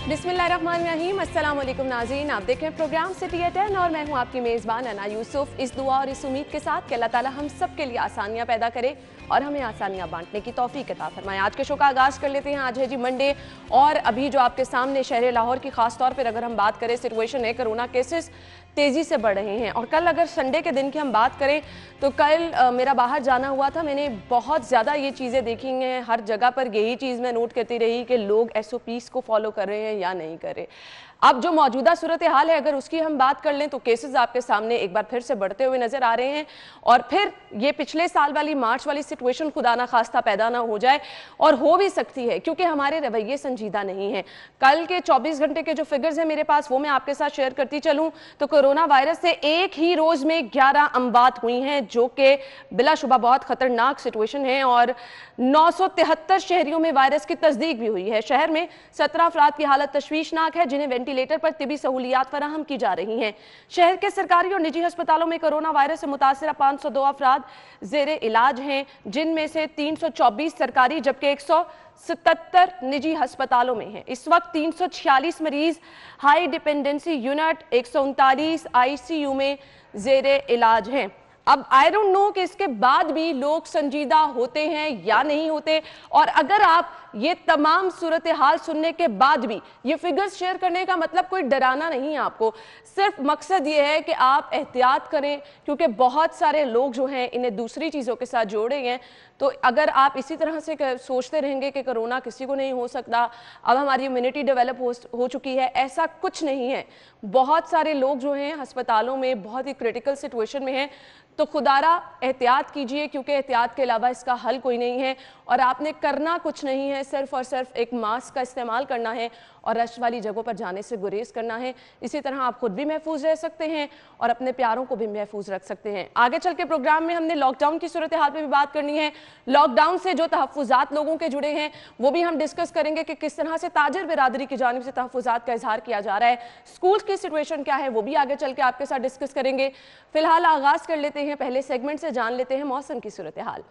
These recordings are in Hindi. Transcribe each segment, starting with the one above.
बिस्मिल्लाहिर्रहमानिर्रहीम, अस्सलाम वालेकुम नाज़रीन। आप देख रहे हैं प्रोग्राम सिटी एट 10 और मैं हूं आपकी मेज़बान अना यूसुफ। इस दुआ और इस उम्मीद के साथ कि अल्लाह ताला हम सब के लिए आसानियां पैदा करे और हमें आसानियां बांटने की तौफीक अता फरमाए। आज के शो का आगाज़ कर लेते हैं। आज है जी मंडे और अभी जो आपके सामने शहर लाहौर की खास तौर पर अगर हम बात करें सिचुएशन है, कोरोना केसेस तेज़ी से बढ़ रहे हैं। और कल अगर संडे के दिन की हम बात करें तो कल मेरा बाहर जाना हुआ था, मैंने बहुत ज़्यादा ये चीज़ें देखी हैं। हर जगह पर यही चीज़ मैं नोट करती रही कि लोग SOPs को फॉलो कर रहे हैं या नहीं कर रहे। अब जो मौजूदा सूरत हाल है अगर उसकी हम बात कर लें तो केसेस आपके सामने एक बार फिर से बढ़ते हुए नजर आ रहे हैं और फिर ये पिछले साल वाली मार्च वाली सिचुएशन खुदा ना खास्ता पैदा ना हो जाए, और हो भी सकती है क्योंकि हमारे रवैये संजीदा नहीं है। कल के 24 घंटे के जो फिगर्स हैं मेरे पास वो मैं आपके साथ शेयर करती चलूं तो कोरोना वायरस से एक ही रोज में 11 अमवात हुई हैं, जो कि बिलाशुबा बहुत खतरनाक सिचुएशन है। और 973 शहरियों में वायरस की तस्दीक भी हुई है। शहर में 17 अफराद की हालत तशवीशनाक है जिन्हें वेंटिलेटर पर तिबी सहूलियात फराहम की जा रही हैं। शहर के सरकारी और निजी अस्पतालों में कोरोना वायरस से मुतासरा 502 अफराद जेर इलाज हैं, जिनमें से 324 सरकारी जबकि 177 निजी अस्पतालों में हैं। इस वक्त 346 मरीज हाई डिपेंडेंसी यूनिट, 139 ICU में जेर इलाज हैं। अब आई डोंट नो कि इसके बाद भी लोग संजीदा होते हैं या नहीं होते, और अगर आप ये तमाम सूरत हाल सुनने के बाद भी ये फिगर्स शेयर करने का मतलब कोई डराना नहीं है आपको, सिर्फ मकसद ये है कि आप एहतियात करें क्योंकि बहुत सारे लोग जो हैं इन्हें दूसरी चीज़ों के साथ जोड़े हैं। तो अगर आप इसी तरह से सोचते रहेंगे कि कोरोना किसी को नहीं हो सकता, अब हमारी इम्यूनिटी डेवलप हो चुकी है, ऐसा कुछ नहीं है। बहुत सारे लोग जो हैं अस्पतालों में बहुत ही क्रिटिकल सिचुएशन में हैं। तो खुदारा एहतियात कीजिए क्योंकि एहतियात के अलावा इसका हल कोई नहीं है और आपने करना कुछ नहीं है, सिर्फ और सिर्फ एक मास्क का इस्तेमाल करना है और रश वाली जगहों पर जाने से गुरेज करना है। इसी तरह आप खुद भी महफूज रह सकते हैं और अपने प्यारों को भी महफूज रख सकते हैं। आगे चल के प्रोग्राम में हमने लॉकडाउन की सूरत हाल पर भी बात करनी है। लॉकडाउन से जो तहफ़्फ़ुज़ात लोगों के जुड़े हैं वो भी हम डिस्कस करेंगे कि किस तरह से ताजिर बिरादरी की जानिब से तहफ़्फ़ुज़ात का इजहार किया जा रहा है। स्कूल की सिचुएशन क्या है वो भी आगे चल के आपके साथ डिस्कस करेंगे। फिलहाल आगाज़ कर लेते हैं पहले सेगमेंट से, जान लेते हैं मौसम की सूरत हाल।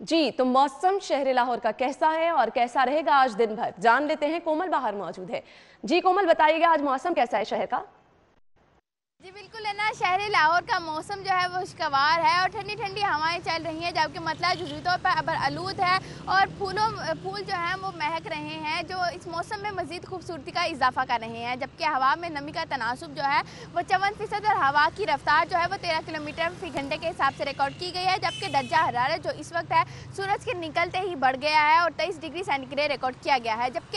जी, तो मौसम शहर लाहौर का कैसा है और कैसा रहेगा आज दिन भर, जान लेते हैं। कोमल बाहर मौजूद है। जी कोमल, बताइएगा आज मौसम कैसा है शहर का? जी बिल्कुल है ना, शहर लाहौर का मौसम जो है वो खुशगवार है और ठंडी ठंडी हवाएं चल रही हैं, जबकि मतलब जुज़वी तौर पर अबर आलूद है और फूल जो हैं वो महक रहे हैं, जो इस मौसम में मज़ीद खूबसूरती का इजाफा कर रहे हैं। जबकि हवा में नमी का तनासुब जो है वो 54% और हवा की रफ्तार जो है वो 13 किलोमीटर फी घंटे के हिसाब से रिकॉर्ड की गई है। जबकि दर्जा हरारत जो इस वक्त है सूरज के निकलते ही बढ़ गया है और 23 डिग्री सेंटीग्रेड रिकॉर्ड किया गया है। जबकि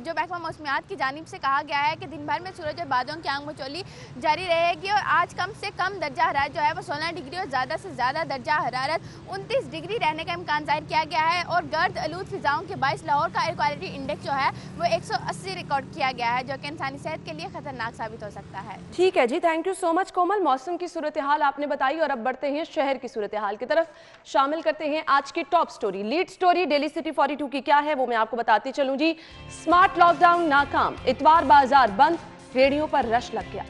जो महकमा मौसमियात की जानिब से कहा गया है कि दिन भर में सूरज और बादलों की आंख मचोली जारी रहेगी और आज कम से कम दर्जा हरारत जो है वो 16 डिग्री और ज़्यादा से ज़्यादा दर्जा हरारत 29 डिग्री रहने का इम्कान जाहिर किया गया है। और गर्द आलूद फिजाओं के बायस लाहौर का एयर क्वालिटी इंडेक्स जो है वो 180 रिकॉर्ड किया गया है, जो कि इंसानी सेहत के लिए खतरनाक साबित हो सकता है। ठीक है जी, थैंक यू सो मच कोमल। मौसम की सूरत हाल आपने बताई और अब बढ़ते हैं शहर की सूरत हाल की तरफ। शामिल करते हैं आज की top story, lead story daily city 42 की क्या है वो मैं आपको बताती चलूं जी। स्मार्ट लॉकडाउन नाकाम, इतवार बाजार बंद, रेडियो पर रश लग गया।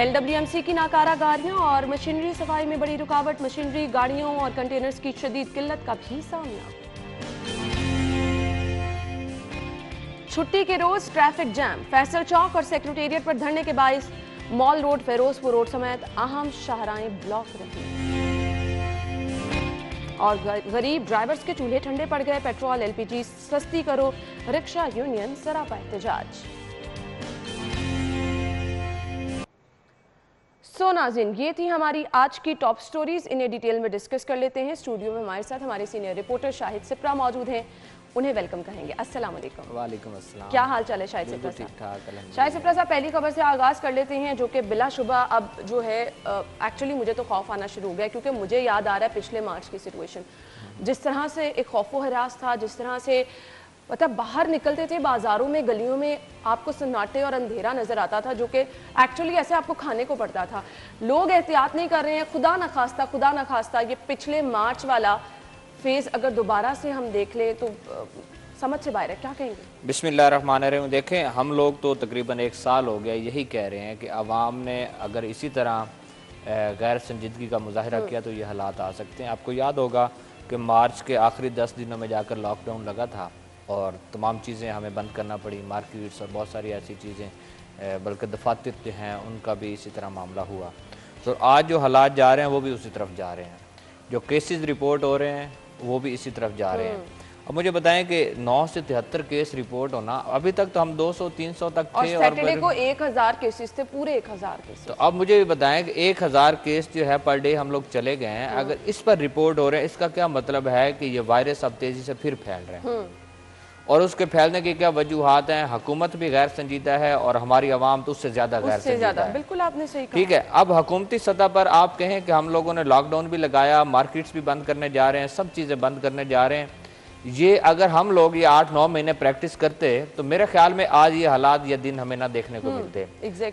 LWMC की नाकारा गाड़ियों और मशीनरी सफाई में बड़ी रुकावट, मशीनरी गाड़ियों और कंटेनर्स की शदीद किल्लत का भी सामना। छुट्टी के रोज ट्रैफिक जैम, फैसल चौक और सेक्रेटेरिएट पर धरने के बायस मॉल रोड, फिरोजपुर रोड समेत अहम शाहराएं ब्लॉक रही और गरीब ड्राइवर्स के चूल्हे ठंडे पड़ गए। पेट्रोल LPG सस्ती करो, रिक्शा यूनियन सरापा एहतजाज। सो नाज़रीन, ये थी हमारी आज की टॉप स्टोरीज। इन्हें डिटेल में डिस्कस कर लेते हैं। स्टूडियो में हमारे साथ हमारे सीनियर रिपोर्टर शाहिद सिप्रा मौजूद हैं, उन्हें वेलकम कहेंगे। अस्सलाम वालेकुम। वालेकुम अस्सलाम। क्या हाल चाल है शाहिद सिप्रा साहब? ठीक ठाक। शाहिद सिप्रा साहब, पहली खबर से आगाज़ कर लेते हैं जो कि बिलाशुबा अब जो है एक्चुअली मुझे तो खौफ आना शुरू हो गया क्योंकि मुझे याद आ रहा है पिछले मार्च की सिचुएशन, जिस तरह से एक खौफो हरास था, जिस तरह से मतलब बाहर निकलते थे बाजारों में, गलियों में आपको सन्नाटे और अंधेरा नजर आता था, जो कि एक्चुअली ऐसे आपको खाने को पड़ता था। लोग एहतियात नहीं कर रहे हैं। खुदा ना खास्ता ये पिछले मार्च वाला फेज अगर दोबारा से हम देख लें तो समझ से बाहर है। क्या कहेंगे? बिस्मिल्लाहिर्रहमानिर्रहीम। देखें, हम लोग तो तकरीबन 1 साल हो गया यही कह रहे हैं कि आवाम ने अगर इसी तरह गैर संजीदगी का मुजाहरा किया तो ये हालात आ सकते हैं। आपको याद होगा कि मार्च के आखिरी 10 दिनों में जाकर लॉकडाउन लगा था और तमाम चीज़ें हमें बंद करना पड़ी, मार्केट्स और बहुत सारी ऐसी चीज़ें, बल्कि दफातर जो हैं उनका भी इसी तरह मामला हुआ। तो आज जो हालात जा रहे हैं वो भी उसी तरफ जा रहे हैं, जो केसेस रिपोर्ट हो रहे हैं वो भी इसी तरफ जा रहे हैं। अब मुझे बताएं कि 9 से 73 केस रिपोर्ट होना, अभी तक तो हम 200-300 तक थे और सैटरडे को 1000 केसेस थे, पूरे 1000 केसेस। तो अब मुझे बताएं कि 1000 केस जो है पर डे हम लोग चले गए हैं, अगर इस पर रिपोर्ट हो रहे हैं, इसका क्या मतलब है कि ये वायरस अब तेजी से फिर फैल रहे हैं। और उसके फैलने की क्या वजूहात हैं? हुकूमत भी गैर संजीदा है और हमारी आवाम तो उससे ज्यादा गैर संजीदा है। बिल्कुल आपने सही कहा। ठीक है, अब हुकूमती सतह पर आप कहें कि हम लोगों ने लॉकडाउन भी लगाया, मार्केट्स भी बंद करने जा रहे हैं, सब चीजें बंद करने जा रहे हैं, ये अगर हम लोग ये 8-9 महीने प्रैक्टिस करते तो मेरे ख्याल में आज ये हालात या दिन हमें ना देखने को मिलते।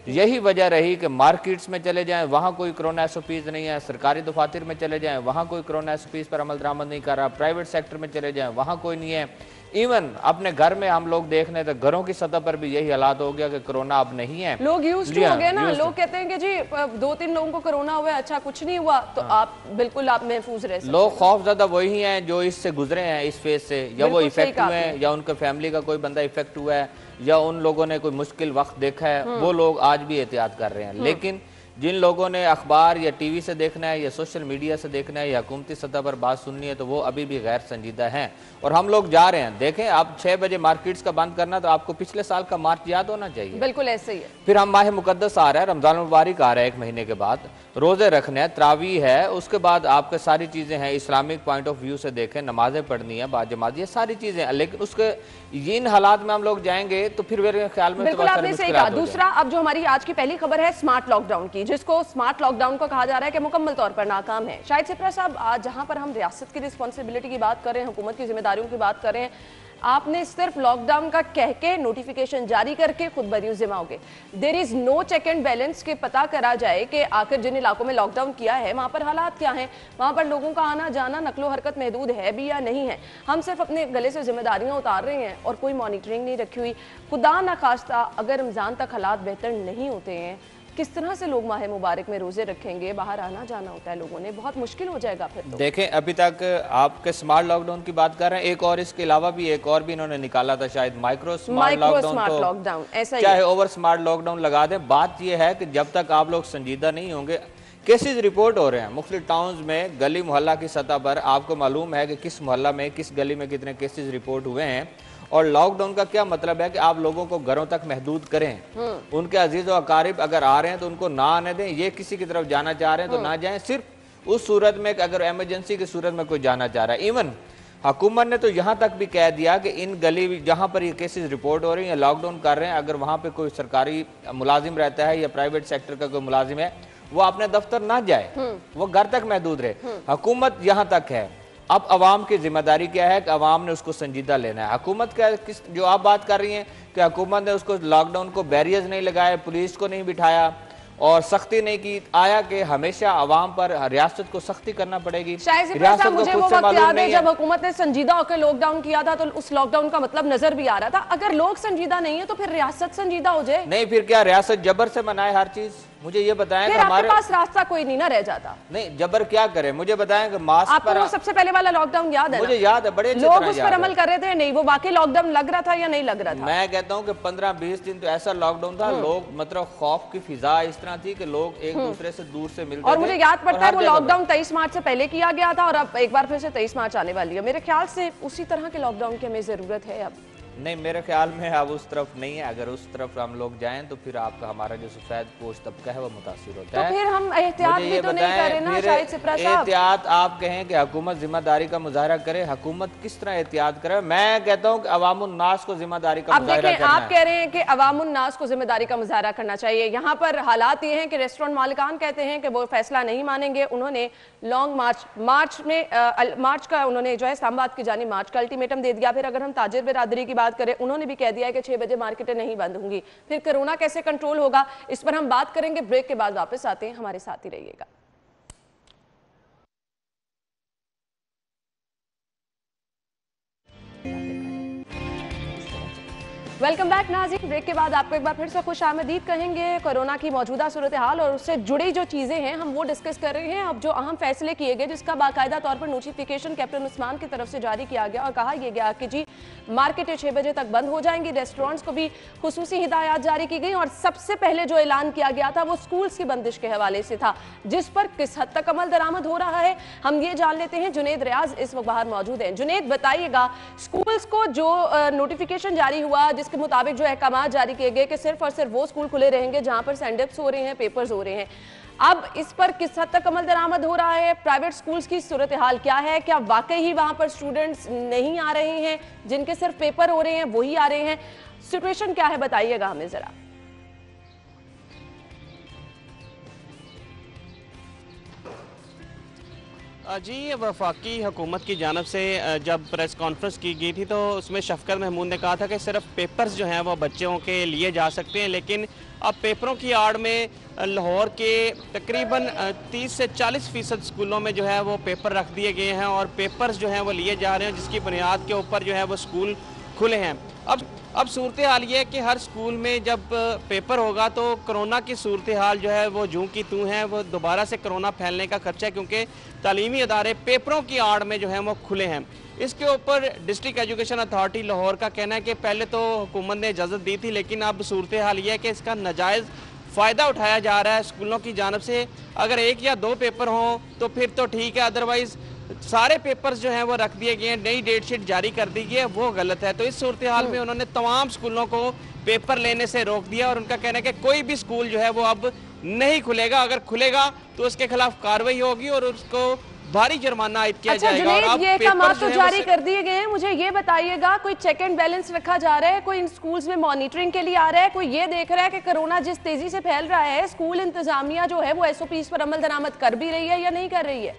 यही वजह रही कि मार्केट्स में चले जाएं, वहां कोई कोरोना एसओपीज नहीं है, सरकारी दफातर में चले जाएं, वहां कोई कोरोना एसओपीज पर अमल दरामद नहीं कर रहा, प्राइवेट सेक्टर में चले जाएं, वहां कोई नहीं है। इवन अपने घर में हम लोग देख रहे, तो घरों की सतह पर भी यही हालात हो गया कि कोरोना अब नहीं है। लोग यूज्ड टू हो गए ना, लोग कहते हैं कि जी 2-3 लोगों को कोरोना हुआ है, अच्छा कुछ नहीं हुआ, तो आप बिल्कुल आप महफूज रह सकते हैं। लोग खौफजदा वही हैं जो इससे गुजरे हैं, इस फेज से, या वो इफेक्ट हुए हैं या उनके फैमिली का कोई बंदा इफेक्ट हुआ है या उन लोगों ने कोई मुश्किल वक्त देखा है, वो लोग आज भी एहतियात कर रहे हैं। लेकिन जिन लोगों ने अखबार या टीवी से देखना है या सोशल मीडिया से देखना है या हुकूमती सतह पर बात सुननी है, तो वो अभी भी गैर संजीदा हैं और हम लोग जा रहे हैं। देखें, अब 6 बजे मार्केट्स का बंद करना, तो आपको पिछले साल का मार्च याद होना चाहिए। बिल्कुल ऐसे ही है। फिर हम माह मुकद्दस आ रहा है, रमजान मुबारक आ रहा है, 1 महीने के बाद रोजे रखने हैं, तरावी है, उसके बाद आपके सारी चीजें हैं, इस्लामिक पॉइंट ऑफ व्यू से देखें, नमाजें पढ़नी है, बाजमात, ये सारी चीजें, लेकिन उसके इन हालात में हम लोग जाएंगे तो फिर मेरे ख्याल में बिल्कुल आपने सही कहा। दूसरा, अब जो हमारी आज की पहली खबर है स्मार्ट लॉकडाउन की, जिसको स्मार्ट लॉकडाउन को कहा जा रहा है कि मुकम्मल तौर पर नाकाम है। शायद सिप्रा साहब, आज जहां पर हम रियासत की रिस्पॉन्सिबिलिटी की बात कर रहे हैं, हुकूमत की जिम्मेदारियों की बात कर रहे हैं, आपने सिर्फ लॉकडाउन का कह के नोटिफिकेशन जारी करके खुद बरी जिम्मा हो गए। There is no check and balance के पता करा जाए कि आखिर जिन इलाकों में लॉकडाउन किया है वहां पर हालात क्या हैं, वहां पर लोगों का आना जाना, नकलो हरकत महदूद है भी या नहीं है। हम सिर्फ अपने गले से जिम्मेदारियां उतार रहे हैं और कोई मॉनिटरिंग नहीं रखी हुई। खुदा ना खास्ता अगर रमजान तक हालात बेहतर नहीं होते हैं, किस तरह से लोग माह मुबारक में रोजे रखेंगे? बाहर आना जाना होता है लोगों ने, बहुत मुश्किल हो जाएगा फिर तो। देखें, अभी तक आपके स्मार्ट लॉकडाउन की बात कर रहे हैं, एक और इसके अलावा भी एक और भी इन्होंने निकाला था, शायद माइक्रो स्मार्ट लॉकडाउन, ऐसा चाहे ओवर स्मार्ट लॉकडाउन लगा दें। बात यह है कि जब तक आप लोग संजीदा नहीं होंगे, केसेस रिपोर्ट हो रहे हैं मुख्तलिफ टाउन्स में, गली मोहल्ला की सतह पर आपको मालूम है कि किस मोहल्ला में, किस गली में कितने केसेस रिपोर्ट हुए हैं। और लॉकडाउन का क्या मतलब है कि आप लोगों को घरों तक महदूद करें, उनके अजीज और अकारिब अगर आ रहे हैं तो उनको ना आने दें, ये किसी की तरफ जाना चाह रहे हैं तो ना जाएं, सिर्फ उस सूरत में अगर इमरजेंसी की सूरत में कोई जाना चाह रहा है। इवन हुकूमत ने तो यहाँ तक भी कह दिया कि इन गली जहाँ पर ये केसेस रिपोर्ट हो रही हैं, लॉकडाउन कर रहे हैं, अगर वहाँ पे कोई सरकारी मुलाजिम रहता है या प्राइवेट सेक्टर का कोई मुलाजिम है, वो अपने दफ्तर ना जाए, वो घर तक महदूद रहे। हुकूमत यहाँ तक है। अब अवाम की जिम्मेदारी क्या है कि अवाम ने उसको संजीदा लेना है। हुकूमत का किस, जो आप बात कर रही हैं कि हुकूमत ने उसको लॉकडाउन को बैरियर्स नहीं लगाए, पुलिस को नहीं बिठाया और सख्ती नहीं की, आया कि हमेशा अवाम पर रियासत को सख्ती करना पड़ेगी। रियासत को मुझे वो वक्त याद है जब हुकूमत ने संजीदा होकर लॉकडाउन किया था, तो उस लॉकडाउन का मतलब नजर भी आ रहा था। अगर लोग संजीदा नहीं है तो फिर रियासत संजीदा हो जाए। नहीं, फिर क्या रियासत जबर से मनाए हर चीज? मुझे ये बताएं कि हमारे पास रास्ता कोई नहीं ना रह जाता। नहीं, जबर क्या करे? मुझे बताएं कि मास्क आपको पर सबसे पहले वाला लॉकडाउन याद है? मुझे याद है, बड़े लोग उस पर अमल कर रहे थे नहीं? वो बाकी लॉकडाउन लग रहा था या नहीं लग रहा था? मैं कहता हूं कि 15-20 दिन तो ऐसा लॉकडाउन था, लोग मतलब खौफ की फिजा इस तरह थी कि लोग एक दूसरे से दूर से मिलते थे। और मुझे याद पड़ता है वो लॉकडाउन 23 मार्च से पहले किया गया था और अब एक बार फिर से 23 मार्च आने वाली है। मेरे ख्याल से उसी तरह के लॉकडाउन की हमें जरूरत है अब। नहीं, मेरे ख्याल में अब उस तरफ नहीं है। अगर उस तरफ हम लोग जाएं तो फिर आपका हमारा जो सफेद पोश तबका है वो मुतासिर होता है। तो फिर हम एहतियात भी तो नहीं कर रहे ना शायद सिप्रा साहब। एहतियात आप कहें कि हुकूमत जिम्मेदारी का मुजाहरा करे, हुकूमत किस तरह एहतियात करे? मैं कहता हूं कि अवामुन नास को जिम्मेदारी का मुजाहरा करना है। आप कह रहे हैं कि अवामुन नास को जिम्मेदारी का मुजाहरा करना चाहिए। यहाँ पर हालात ये हैं कि रेस्टोरेंट मालिकान कहते हैं कि वो फैसला नहीं मानेंगे। उन्होंने लॉन्ग मार्च का उन्होंने जो है इस्लामाबाद की जानिब मार्च का अल्टीमेटम दे दिया। फिर अगर हम ताजिर बिरादरी की बात करें, उन्होंने भी कह दिया है कि 6 बजे मार्केटें नहीं बंद होंगी। फिर कोरोना कैसे कंट्रोल होगा, इस पर हम बात करेंगे। ब्रेक के बाद वापस आते हैं, हमारे साथ ही रहिएगा। वेलकम बैक नाज़रीन। ब्रेक के बाद आपको एक बार फिर से खुश आमदीद कहेंगे। कोरोना की मौजूदा सूरत हाल और उससे जुड़ी जो चीज़ें हैं हम वो डिस्कस कर रहे हैं। अब जो अहम फैसले किए गए जिसका बाकायदा तौर पर नोटिफिकेशन कैप्टन उस्मान की तरफ से जारी किया गया और कहा यह गया कि जी मार्केटें 6 बजे तक बंद हो जाएंगी, रेस्टोरेंट्स को भी खुसूसी हिदायत जारी की गई और सबसे पहले जो ऐलान किया गया था वो स्कूल्स की बंदिश के हवाले से था, जिस पर किस हद तक अमल दरामद हो रहा है हम ये जान लेते हैं। जुनेद रियाज इस वक्त बाहर मौजूद हैं। जुनेद, बताइएगा स्कूल्स को जो नोटिफिकेशन जारी हुआ जिसके मुताबिक जो अहकाम जारी किए गए कि सिर्फ और सिर्फ वो स्कूल खुले रहेंगे जहां पर सेंडअप्स हो रहे हैं, पेपर्स हो रहे हैं, अब इस पर किस हद तक अमल दरामद हो रहा है? प्राइवेट स्कूल्स की सूरत हाल क्या है? क्या वाकई ही वहां पर स्टूडेंट्स नहीं आ रहे हैं, जिनके सिर्फ पेपर हो रहे हैं वही आ रहे हैं? सिचुएशन क्या है, बताइएगा हमें जरा। जी, वफाकी हुकूमत की जानब से जब प्रेस कॉन्फ्रेंस की गई थी तो उसमें शफकत महमूद ने कहा था कि सिर्फ पेपर्स जो हैं वो बच्चों के लिए जा सकते हैं, लेकिन अब पेपरों की आड़ में लाहौर के तकरीबन 30 से 40% स्कूलों में जो है वो पेपर रख दिए गए हैं और पेपर्स जो हैं वो लिए जा रहे हैं, जिसकी बुनियाद के ऊपर जो है वो स्कूल खुले हैं। अब सूरत हाल ये है कि हर स्कूल में जब पेपर होगा तो कोरोना की सूरत हाल जो है वो जूं की तूं है, वो दोबारा से कोरोना फैलने का खर्चा है, क्योंकि तालीमी अदारे पेपरों की आड़ में जो है वो खुले हैं। इसके ऊपर डिस्ट्रिक्ट एजुकेशन अथॉरिटी लाहौर का कहना है कि पहले तो हुकूमत ने इजाज़त दी थी, लेकिन अब सूरत हाल ये है कि इसका नाजायज़ फ़ायदा उठाया जा रहा है स्कूलों की जानब से। अगर 1 या 2 पेपर हों तो फिर तो ठीक है, अदरवाइज़ सारे पेपर्स जो हैं वो रख दिए गए हैं, नई डेट शीट जारी कर दी गई है, वो गलत है। तो इस सूरत हाल में उन्होंने तमाम स्कूलों को पेपर लेने से रोक दिया और उनका कहना है कि कोई भी स्कूल जो है वो अब नहीं खुलेगा, अगर खुलेगा तो उसके खिलाफ कार्रवाई होगी और उसको भारी जुर्माना आयद किया जाएगा। और अब ये अहकाम तो जारी कर दिए गए हैं, मुझे ये बताइएगा कोई चेक एंड बैलेंस रखा जा रहा है, कोई इन स्कूल्स में मॉनिटरिंग के लिए आ रहा है, कोई ये देख रहा है कि कोरोना जिस तेजी से फैल रहा है स्कूल इंतजामिया जो है वो SOPs पर अमल दरामद कर भी रही है या नहीं कर रही है?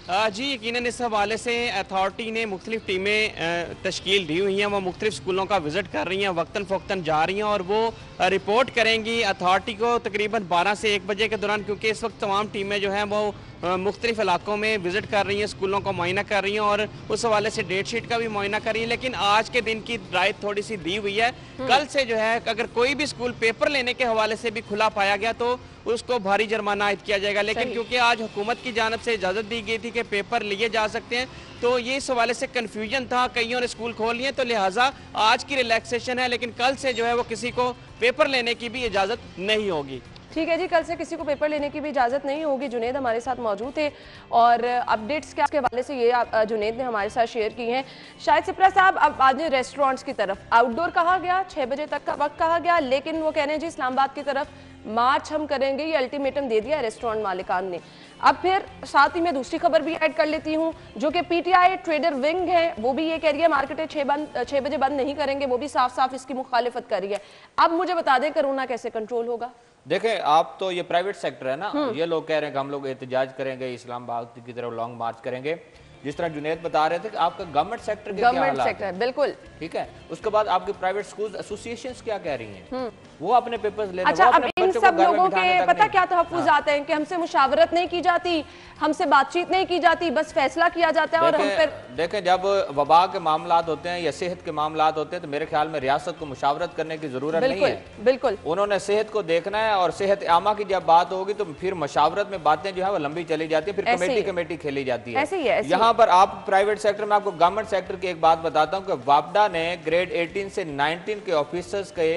जी, यकीनन इस हवाले से अथॉरिटी ने मुख्तलिफ टीमें तश्कील दी हुई हैं, वो मुख्तलिफ स्कूलों का विज़िट कर रही हैं, वक्तन फ़ौक्तन जा रही हैं और वो रिपोर्ट करेंगी अथॉरिटी को तकरीबन 12 से 1 बजे के दौरान, क्योंकि इस वक्त तमाम टीमें जो हैं वो मुख्तलिफ इलाकों में विज़िट कर रही हैं, स्कूलों को मुआयना कर रही हैं और उस हवाले से डेट शीट का भी मुआयना कर रही हैं। लेकिन आज के दिन की राय थोड़ी सी दी हुई है, कल से जो है अगर कोई भी स्कूल पेपर लेने के हवाले से भी खुला पाया गया तो उसको भारी जुर्माना आयद किया जाएगा। लेकिन क्योंकि आज हुकूमत की जानब से इजाज़त दी गई थी कि पेपर लिए जा सकते हैं, तो ये इस हवाले से कन्फ्यूजन था, कईयों ने स्कूल खोल लिए, तो लिहाजा आज की रिलैक्सेशन है, लेकिन कल से जो है वो किसी को पेपर लेने की भी इजाज़त नहीं होगी। ठीक है जी, कल से किसी को पेपर लेने की भी इजाज़त नहीं होगी। जुनेद हमारे साथ मौजूद थे और अपडेट्स के हवाले से ये जुनेद ने हमारे साथ शेयर की हैं। शायद सिप्रा साहब, अब आज रेस्टोरेंट्स की तरफ आउटडोर कहा गया, 6 बजे तक का वक्त कहा गया, लेकिन वो कह रहे हैं जी इस्लामाबाद की तरफ मार्च हम करेंगे, ये अल्टीमेटम दे दिया है रेस्टोरेंट मालिकान ने। अब फिर साथ ही मैं दूसरी खबर भी ऐड कर लेती हूँ, जो कि PTI ट्रेडर विंग है वो भी ये कह रही है मार्केटें 6 बजे बंद नहीं करेंगे, वो भी साफ साफ इसकी मुखालिफत कर रही है। अब मुझे बता दें कोरोना कैसे कंट्रोल होगा? देखें, आप तो ये प्राइवेट सेक्टर है ना, ये लोग कह रहे हैं कि हम लोग एहतजाज करेंगे, इस्लामाबाद की तरफ लॉन्ग मार्च करेंगे। जिस तरह जुनेद बता रहे थे कि आपका गवर्नमेंट सेक्टर के क्या हालात हैं, बिल्कुल ठीक है। उसके बाद आपके प्राइवेट स्कूल एसोसिएशंस क्या कह रही हैं, वो अपने पेपर्स ले रहे हैं। अच्छा, अब इन सब लोगों के पता क्या तहफ़्फ़ुज़ आते हैं कि हमसे मुशावरत नहीं की जाती, हमसे बातचीत नहीं की जाती, बस फैसला किया जाता है। और हम फिर देखें, जब वबा के मामलात होते हैं या सेहत के मामलात होते हैं तो मेरे ख्याल में रियासत को मुशावरत करने की जरूरत नहीं है। बिल्कुल, उन्होंने सेहत को देखना है और सेहत आमा की जब बात होगी तो फिर मुशावरत में बातें जो है वो लंबी चली जाती है, फिर कमेटी खेली जाती है। यहाँ पर आप प्राइवेट सेक्टर में, आपको गवर्नमेंट सेक्टर की एक बात बताता हूँ कि वापडा ने ग्रेड 18 से 19 के ऑफिसर्स के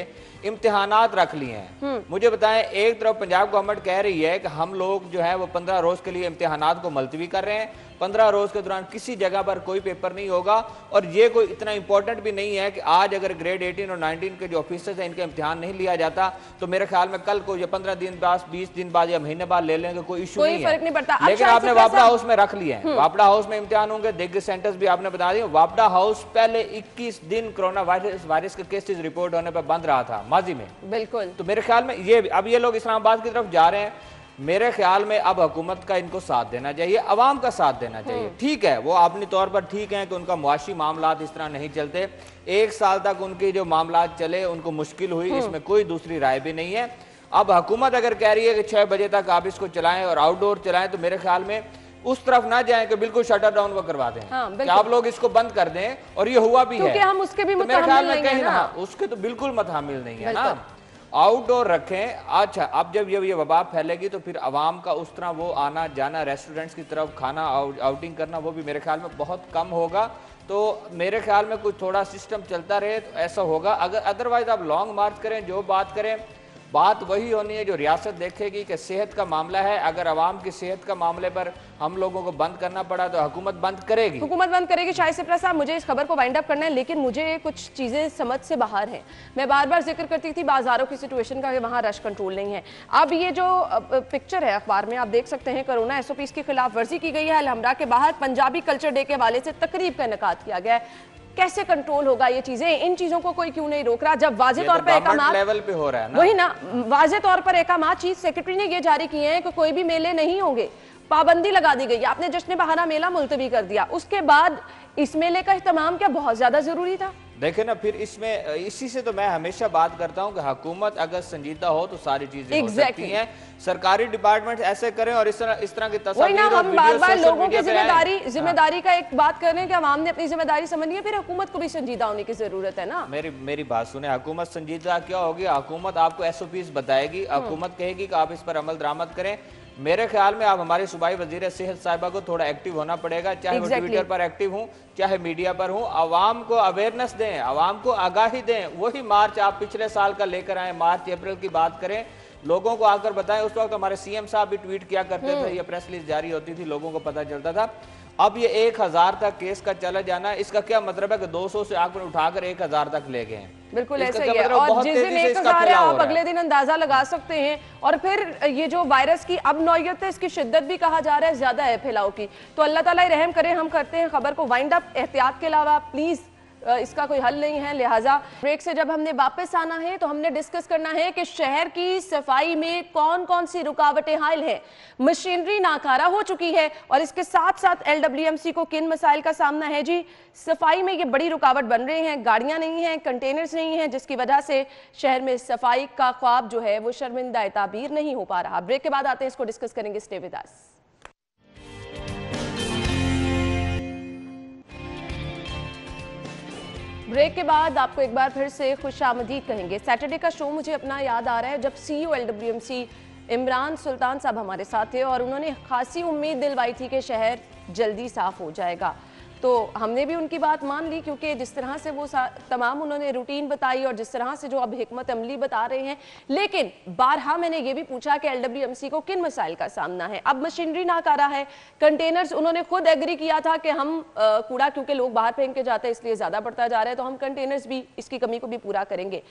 इम्तिहानात रख लिए हैं। मुझे बताएं, एक तरफ पंजाब गवर्नमेंट कह रही है कि हम लोग जो है वो 15 रोज के लिए इम्तिहानात को मुलतवी कर रहे हैं, 15 रोज के दौरान किसी जगह पर कोई पेपर नहीं होगा और ये कोई इतना इंपॉर्टेंट भी नहीं है कि आज अगर ग्रेड 18 और 19 के जो ऑफिसर्स हैं इनका इम्तिहान नहीं लिया जाता तो मेरे ख्याल में कल को या 15 दिन बाद, 20 दिन बाद या महीने बाद ले लेंगे, कोई इशू नहीं है। लेकिन आपने वापडा हाउस में रख लिया है, वापडा हाउस में इम्तिहान होंगे। दिग्गज सेंटर्स भी आपने बता दिया, वापडा हाउस पहले 21 दिन कोरोना वायरस के केसेस रिपोर्ट होने पर बंद रहा था माजी में। बिल्कुल, तो मेरे ख्याल में ये अब ये लोग इस्लामाबाद की तरफ जा रहे हैं। मेरे ख्याल में अब हुकूमत का इनको साथ देना चाहिए, अवाम का साथ देना चाहिए। ठीक है, वो अपनी तौर पर ठीक है कि उनका मुआशी मामलात इस तरह नहीं चलते, 1 साल तक उनके जो मामलात चले उनको मुश्किल हुई, इसमें कोई दूसरी राय भी नहीं है। अब हुकूमत अगर कह रही है कि 6 बजे तक आप इसको चलाएं और आउटडोर चलाएं तो मेरे ख्याल में उस तरफ ना जाएं कि बिल्कुल शटर डाउन वो करवा दें। कि आप लोग इसको बंद कर दें, और ये हुआ भी है, क्योंकि हम उसके भी मेरे ख्याल में कहीं ना, उसके तो बिल्कुल मतहामिल नहीं है ना, आउटडोर रखें। अच्छा, अब जब ये वबा फैलेगी तो फिर आवाम का उस तरह वो आना जाना रेस्टोरेंट्स की तरफ खाना आउटिंग करना वो भी मेरे ख्याल में बहुत कम होगा। तो मेरे ख्याल में कुछ थोड़ा सिस्टम चलता रहे तो ऐसा होगा। अगर अदरवाइज आप लॉन्ग मार्च करें, जो बात करें, बात वही होनी है जो रियासत देखेगी कि सेहत का मामला है। अगर आवाम की सेहत का मामले पर हम लोगों को बंद करना पड़ा तो हुकूमत बंद करेगी, हुकूमत बंद करेगी। शाहिद सिपरा साहब, मुझे इस खबर को वाइंड अप करना है, लेकिन मुझे कुछ चीज़ें समझ से बाहर हैं। मैं बार बार जिक्र करती थी बाजारों की सिचुएशन का, वहाँ रश कंट्रोल नहीं है। अब ये जो पिक्चर है अखबार में आप देख सकते हैं, कोरोना SOPs की खिलाफ वर्जी की गई है। अलहमरा के बाहर पंजाबी कल्चर डे के हवाले से तकरीब का इनेकाद किया गया है। कैसे कंट्रोल होगा ये चीजें? इन चीजों को कोई क्यों नहीं रोक रहा? जब वाजे तौर पर एहकामात लेवल पे हो रहा है ना, वही ना, वाजे तौर पर एहकामात चीफ सेक्रेटरी ने ये जारी किए हैं कि कोई भी मेले नहीं होंगे, पाबंदी लगा दी गई। आपने जश्न बहाना मेला मुलतवी कर दिया, उसके बाद इस मेले का इत्माम क्या बहुत ज्यादा जरूरी था? देखे ना, फिर इसमें इसी से तो मैं हमेशा बात करता हूं कि हुकूमत अगर संजीदा हो तो सारी चीजें हो सकती हैं। सरकारी डिपार्टमेंट ऐसे करें और इस तरह की तस्वीर, हम बार बार लोगों की जिम्मेदारी का एक बात कर रहे हैं कि आवाम ने अपनी जिम्मेदारी समझनी है, फिर हुकूमत को भी संजीदा होने की जरूरत है ना। मेरी बात सुने, हुकूमत संजीदा क्या होगी? हुकूमत आपको SOPs बताएगी, हुकूमत कहेगी कि आप इस पर अमल दरामद करें। मेरे ख्याल में आप हमारी सूबाई वजीर सेहत साहिबा को थोड़ा एक्टिव होना पड़ेगा, चाहे वो ट्विटर पर एक्टिव हूँ, चाहे मीडिया पर हूँ। आवाम को अवेयरनेस दें, आवाम को आगाही दें। वही मार्च आप पिछले साल का लेकर आए, मार्च अप्रैल की बात करें, लोगों को आकर बताएं। उस वक्त हमारे CM साहब भी ट्वीट किया करते थे, ये प्रेस रिलीज जारी होती थी, लोगों को पता चलता था। अब ये 1000 तक केस का चला जाना, इसका क्या मतलब है कि 200 से आंकड़े उठाकर 1000 तक ले गए हैं। बिल्कुल ऐसा ही है। और जिस दिन 1000 है आप अगले दिन अंदाजा लगा सकते हैं। और फिर ये जो वायरस की अब नौयत है, इसकी शिद्दत भी कहा जा रहा है ज्यादा है फैलाव की। तो अल्लाह ताला रहम करे। हम करते हैं खबर को वाइंड अप। एहतियात के अलावा प्लीज इसका कोई हल नहीं है। लिहाजा ब्रेक से जब हमने वापस आना है तो हमने डिस्कस करना है कि शहर की सफाई में कौन कौन सी रुकावटें हायल हैं। मशीनरी नाकारा हो चुकी है और इसके साथ साथ LWMC को किन मसाइल का सामना है। जी, सफाई में ये बड़ी रुकावट बन रही हैं, गाड़ियां नहीं हैं, कंटेनर्स नहीं हैं, जिसकी वजह से शहर में सफाई का ख्वाब जो है वो शर्मिंदा ताबीर नहीं हो पा रहा। ब्रेक के बाद आते हैं, इसको डिस्कस करेंगे। Stay with us. ब्रेक के बाद आपको एक बार फिर से खुशामदीद कहेंगे। सैटरडे का शो मुझे अपना याद आ रहा है जब CEO LWMC इमरान सुल्तान साहब हमारे साथ थे और उन्होंने खासी उम्मीद दिलवाई थी कि शहर जल्दी साफ हो जाएगा। तो हमने भी उनकी बात मान ली, क्योंकि जिस तरह से वो तमाम उन्होंने रूटीन बताई और जिस तरह से जो अब हिकमत अमली बता रहे हैं। लेकिन बारहा मैंने ये भी पूछा कि LWMC को किन मसाइल का सामना है। अब मशीनरी नाकारा है, कंटेनर्स उन्होंने खुद एग्री किया था कि हम कूड़ा क्योंकि लोग बाहर फेंक के जाते हैं इसलिए ज़्यादा बढ़ता जा रहा है, तो हम कंटेनर्स भी इसकी कमी को भी पूरा करेंगे।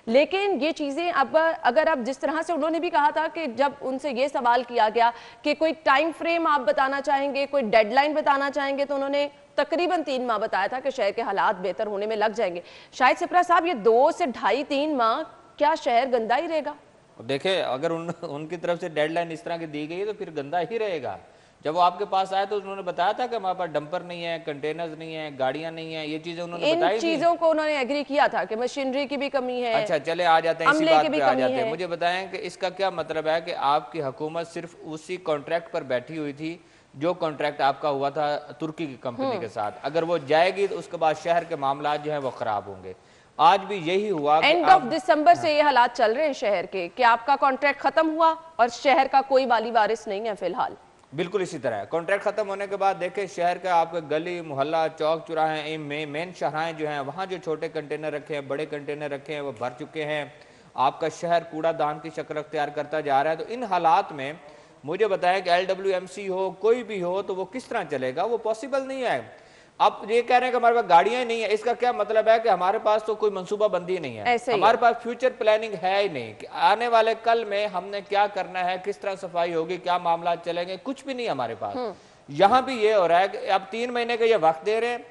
लेकिन ये चीज़ें अब अगर अब जिस तरह से उन्होंने भी कहा था कि जब उनसे ये सवाल किया गया कि कोई टाइम फ्रेम आप बताना चाहेंगे, कोई डेडलाइन बताना चाहेंगे, तो उन्होंने तकरीबन 3 माह बताया था कि शहर के हालात बेहतर होने में लग जाएंगे। शाहिद सिपरा साहब, ये 2 से ढाई 3 माह क्या शहर गंदा ही रहेगा? देखिए, अगर उनकी तरफ से डेडलाइन इस तरह की दी गई है तो फिर गंदा ही रहेगा। जब वो आपके पास आए तो उन्होंने बताया था कि हमारे पास डंपर नहीं है, कंटेनर्स नहीं है, गाड़ियां नहीं है, ये चीजें उन्होंने बताई। इन चीजों को उन्होंने एग्री किया था कि मशीनरी की भी कमी है। अच्छा, चले आ जाते हैं इसी बात पे आ जाते हैं। मुझे बताएं कि इसका क्या मतलब है कि आपकी हुकूमत सिर्फ उसी कॉन्ट्रैक्ट पर बैठी हुई थी जो कॉन्ट्रैक्ट आपका हुआ था तुर्की की कंपनी के साथ। अगर वो जाएगी तो उसके बाद शहर के मामला जो है वो खराब होंगे। आज भी यही हुआ। एंड ऑफ दिसंबर से ये हालात चल रहे हैं शहर के कि आपका कॉन्ट्रैक्ट खत्म हुआ और शहर का कोई वाली वारिस नहीं है फिलहाल। बिल्कुल इसी तरह है। कॉन्ट्रैक्ट खत्म होने के बाद देखें शहर का आपके गली मोहल्ला चौक चौराहे मेन शाहराएं जो हैं वहाँ जो छोटे कंटेनर रखे हैं, बड़े कंटेनर रखे हैं, वो भर चुके हैं। आपका शहर कूड़ादान की शक्ल अख्तियार करता जा रहा है। तो इन हालात में मुझे बताया कि LWMC हो कोई भी हो तो वो किस तरह चलेगा, वो पॉसिबल नहीं है। अब ये कह रहे हैं कि हमारे पास गाड़ियां ही नहीं है, इसका क्या मतलब है कि हमारे पास तो कोई मंसूबा बंदी नहीं है, हमारे पास फ्यूचर प्लानिंग है ही नहीं कि आने वाले कल में हमने क्या करना है, किस तरह सफाई होगी, क्या मामला चलेंगे, कुछ भी नहीं हमारे पास। यहाँ भी ये हो रहा है कि अब 3 महीने का ये वक्त दे रहे हैं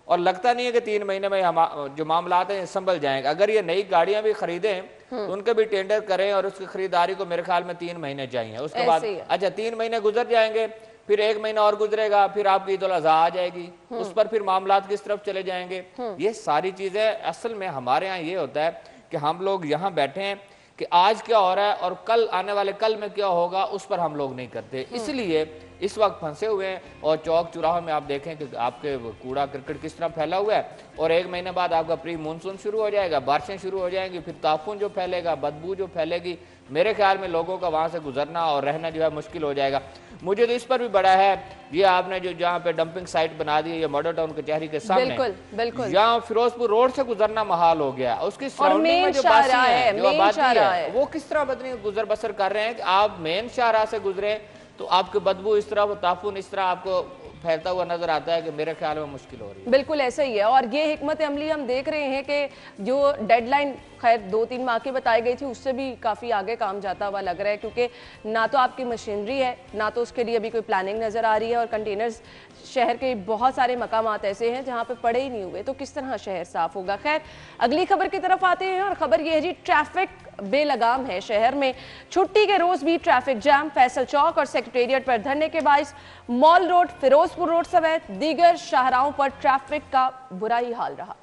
और लगता नहीं है कि 3 महीने में हम जो मामला हैं संभल जाएंगे। अगर ये नई गाड़ियां भी खरीदें तो उनके भी टेंडर करें और उसकी खरीदारी को मेरे ख्याल में 3 महीने चाहिए। उसके बाद अच्छा 3 महीने गुजर जाएंगे, फिर 1 महीना और गुजरेगा, फिर आपकी ईद उल अज़हा आ जाएगी, उस पर फिर मामला किस तरफ चले जाएंगे। ये सारी चीजें असल में हमारे यहाँ ये होता है कि हम लोग यहाँ बैठे हैं, कि आज क्या हो रहा है और कल आने वाले कल में क्या होगा उस पर हम लोग नहीं करते। इसलिए इस वक्त फंसे हुए हैं और चौक चौराहों में आप देखें कि आपके कूड़ा करकट किस तरह फैला हुआ है और 1 महीने बाद आपका प्री मानसून शुरू हो जाएगा, बारिशें शुरू हो जाएंगी, फिर ताफून जो फैलेगा, बदबू जो फैलेगी, मेरे ख्याल में लोगों का वहां से गुजरना और रहना जो है मुश्किल हो जाएगा। मुझे तो इस पर भी बड़ा है, ये आपने जो जहाँ पे डंपिंग साइट बना दी है ये मॉडल टाउन कचहरी के सामने, बिल्कुल बिल्कुल, यहाँ फिरोजपुर रोड से गुजरना महाल हो गया। उसकी सराउंडिंग में जो बासी है, जो आबादी है, वो किस तरह बदनी गुजर बसर कर रहे हैं कि आप मेन शाहराह से गुजरे तो आपके बदबू इस तरह, ताफून इस तरह आपको फैलता हुआ नजर आता है कि मेरे ख्याल में मुश्किल हो रही है। बिल्कुल ऐसा ही है। और ये हिकमत अमली हम देख रहे हैं कि जो डेडलाइन खैर 2-3 माह की बताई गई थी उससे भी काफ़ी आगे काम जाता हुआ लग रहा है, क्योंकि ना तो आपकी मशीनरी है, ना तो उसके लिए अभी कोई प्लानिंग नज़र आ रही है, और कंटेनर्स शहर के बहुत सारे मकामात ऐसे हैं जहाँ पे पड़े ही नहीं हुए, तो किस तरह शहर साफ होगा। खैर अगली खबर की तरफ आते हैं और खबर ये है जी, ट्रैफिक बेलगाम है शहर में। छुट्टी के रोज भी ट्रैफिक जाम, फैसल चौक और सेक्रेटेरिएट पर धरने के बाइस मॉल रोड, फिरोजपुर रोड समेत दीगर शाहराहों पर ट्रैफिक का बुरा ही हाल रहा।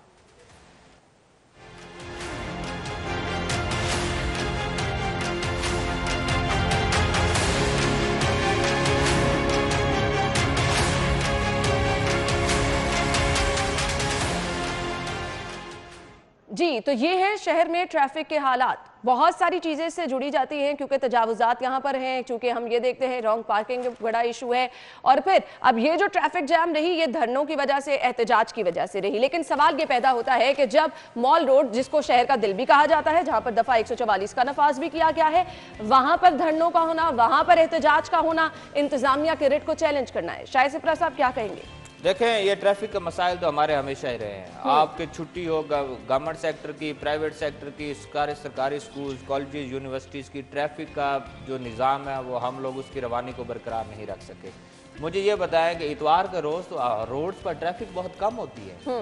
जी, तो ये है शहर में ट्रैफिक के हालात। बहुत सारी चीज़ें इससे जुड़ी जाती हैं, क्योंकि तजावुजात यहाँ पर हैं, क्योंकि हम ये देखते हैं रॉन्ग पार्किंग बड़ा इशू है, और फिर अब ये जो ट्रैफिक जैम रही ये धरनों की वजह से, एहतजाज की वजह से रही। लेकिन सवाल ये पैदा होता है कि जब मॉल रोड, जिसको शहर का दिल भी कहा जाता है, जहाँ पर दफ़ा 144 का नफाज भी किया गया है, वहाँ पर धरनों का होना, वहाँ पर एहतजाज का होना, इंतजामिया के रिट को चैलेंज करना है। शाहिद सिपरा साहब क्या कहेंगे? देखें, ये ट्रैफिक के मसाइल तो हमारे हमेशा ही रहे हैं। आपके छुट्टी हो गवर्नमेंट सेक्टर की, प्राइवेट सेक्टर की, सरकारी स्कूल, कॉलेजेस, यूनिवर्सिटीज़ की, ट्रैफिक का जो निज़ाम है वो हम लोग उसकी रवानी को बरकरार नहीं रख सके। मुझे ये बताएं कि इतवार के रोज़ तो रोड्स पर ट्रैफिक बहुत कम होती है,